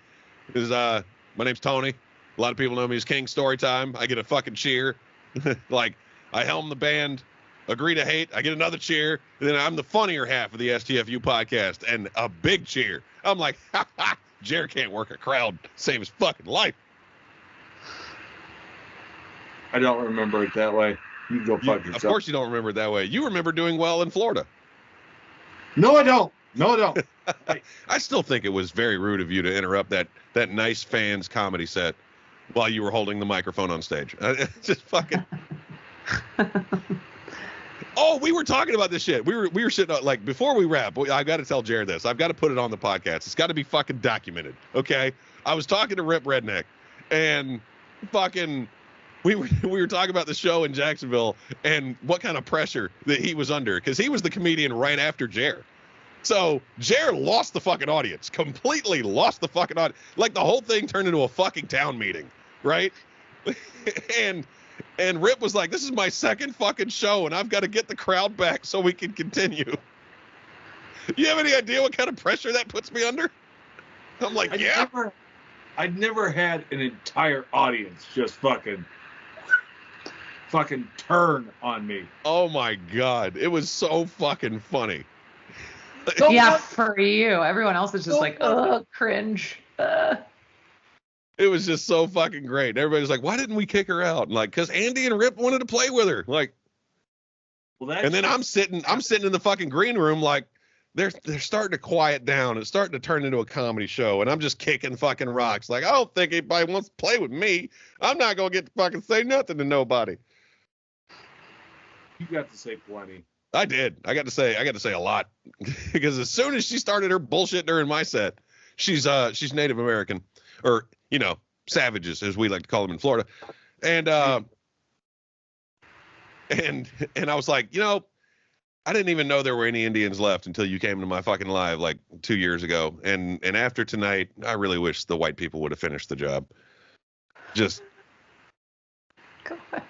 my name's Tony. A lot of people know me as King Storytime. I get a fucking cheer. Like, I helm the band. Agree to Hate. I get another cheer. And then I'm the funnier half of the STFU podcast and a big cheer. I'm like, ha ha, Jared can't work a crowd. Save his fucking life. I don't remember it that way. You can go fuck yourself. Of course you don't remember it that way. You remember doing well in Florida. No, I don't. No, I don't. I still think it was very rude of you to interrupt that nice fans comedy set while you were holding the microphone on stage. Just fucking. Oh, we were talking about this shit. We were sitting like before we wrap. I've got to tell Jared this. I've got to put it on the podcast. It's got to be fucking documented. Okay. I was talking to Rip Redneck, and fucking we were talking about the show in Jacksonville and what kind of pressure that he was under because he was the comedian right after Jared. So Jared lost the fucking audience, completely lost the fucking audience. Like the whole thing turned into a fucking town meeting, right? And Rip was like, this is my second fucking show, and I've got to get the crowd back so we can continue. You have any idea what kind of pressure that puts me under? I'm like, I'd never had an entire audience just fucking turn on me. Oh, my God. It was so fucking funny. Yeah, for you. Everyone else is just like, oh, cringe. It was just so fucking great. Everybody's like, why didn't we kick her out? And like, because Andy and Rip wanted to play with her. Like, and then I'm sitting in the fucking green room like they're starting to quiet down. It's starting to turn into a comedy show. And I'm just kicking fucking rocks. Like, I don't think anybody wants to play with me. I'm not going to get to fucking say nothing to nobody. You got to say plenty. I did. I got to say a lot because as soon as she started her bullshit during my set, she's Native American or, you know, savages as we like to call them in Florida. And I was like, you know, I didn't even know there were any Indians left until you came to my fucking live like 2 years ago. And after tonight, I really wish the white people would have finished the job. Just. God.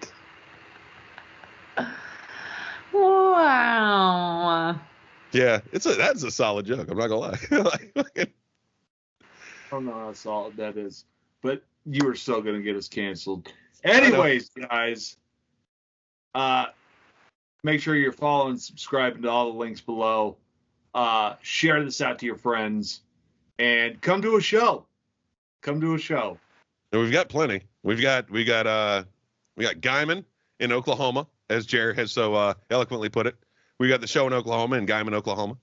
Wow. Yeah, that's a solid joke. I'm not gonna lie. I don't know how solid that is, but you are still gonna get us canceled. Anyways, guys, make sure you're following and subscribing to all the links below. Share this out to your friends and come to a show. Come to a show. And we've got plenty. We got Guyman in Oklahoma, as Jared has so eloquently put it. We got the show in Oklahoma, in Guyman, Oklahoma.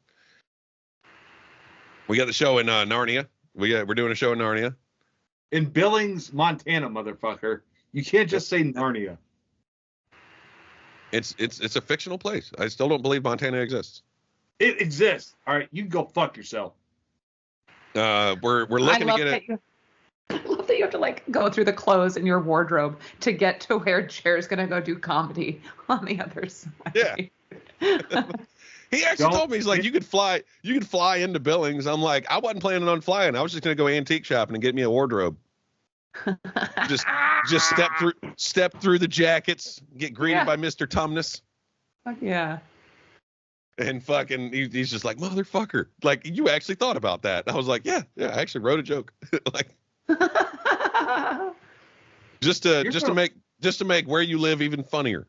We got the show in Narnia. We're doing a show in Narnia. In Billings, Montana, motherfucker. You can't just say Narnia. It's a fictional place. I still don't believe Montana exists. It exists. All right, you can go fuck yourself. We're looking to get it. I love that you have to like go through the clothes in your wardrobe to get to where Jer's gonna go do comedy on the other side. Yeah. He actually told me, he's like, you could fly into Billings. I'm like, I wasn't planning on flying. I was just gonna go antique shopping and get me a wardrobe. just step through the jackets, get greeted by Mr. Tumnus. Fuck yeah. And fucking, he's just like, motherfucker, like, you actually thought about that. And I was like, yeah, I actually wrote a joke. Like, just to make where you live even funnier.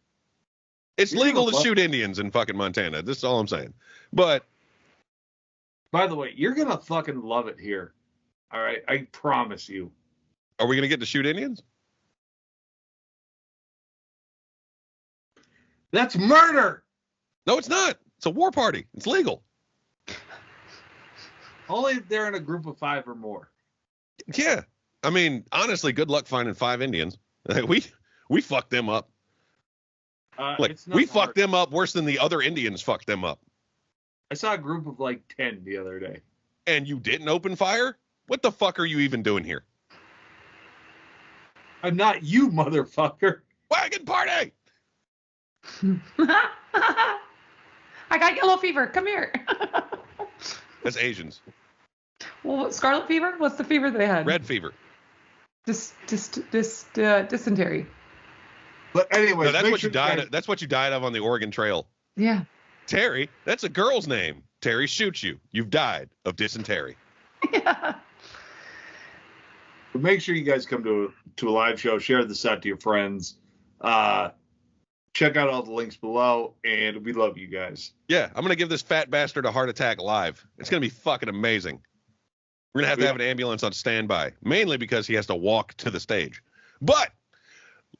It's legal to shoot Indians in fucking Montana. This is all I'm saying. But by the way, you're gonna fucking love it here. All right, I promise you. Are we gonna get to shoot Indians? That's murder. No, it's not. It's a war party. It's legal. Only if they're in a group of 5 or more. Yeah. I mean, honestly, good luck finding 5 Indians. We fucked them up. We fucked them up worse than the other Indians fucked them up. I saw a group of like 10 the other day. And you didn't open fire? What the fuck are you even doing here? I'm not you, motherfucker. Wagon party! I got yellow fever. Come here. That's Asians. Well, scarlet fever? What's the fever they had? Red fever. Dysentery. But anyway, no, that's what you died of. That's what you died of on the Oregon Trail. Yeah. Terry, that's a girl's name. Terry shoots you. You've died of dysentery. Yeah. But make sure you guys come to a live show. Share this out to your friends. Check out all the links below, and we love you guys. Yeah, I'm gonna give this fat bastard a heart attack live. It's gonna be fucking amazing. We're gonna have an ambulance on standby, mainly because he has to walk to the stage. But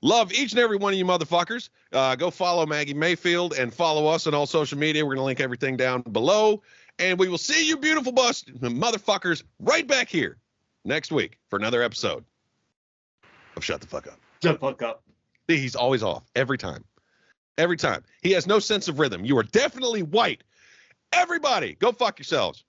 love each and every one of you motherfuckers. Go follow Maggie Mayfield and follow us on all social media. We're gonna link everything down below, and we will see you beautiful motherfuckers right back here next week for another episode of Shut the Fuck Up. Shut the fuck up. He's always off every time. Every time. He has no sense of rhythm. You are definitely white. Everybody, go fuck yourselves.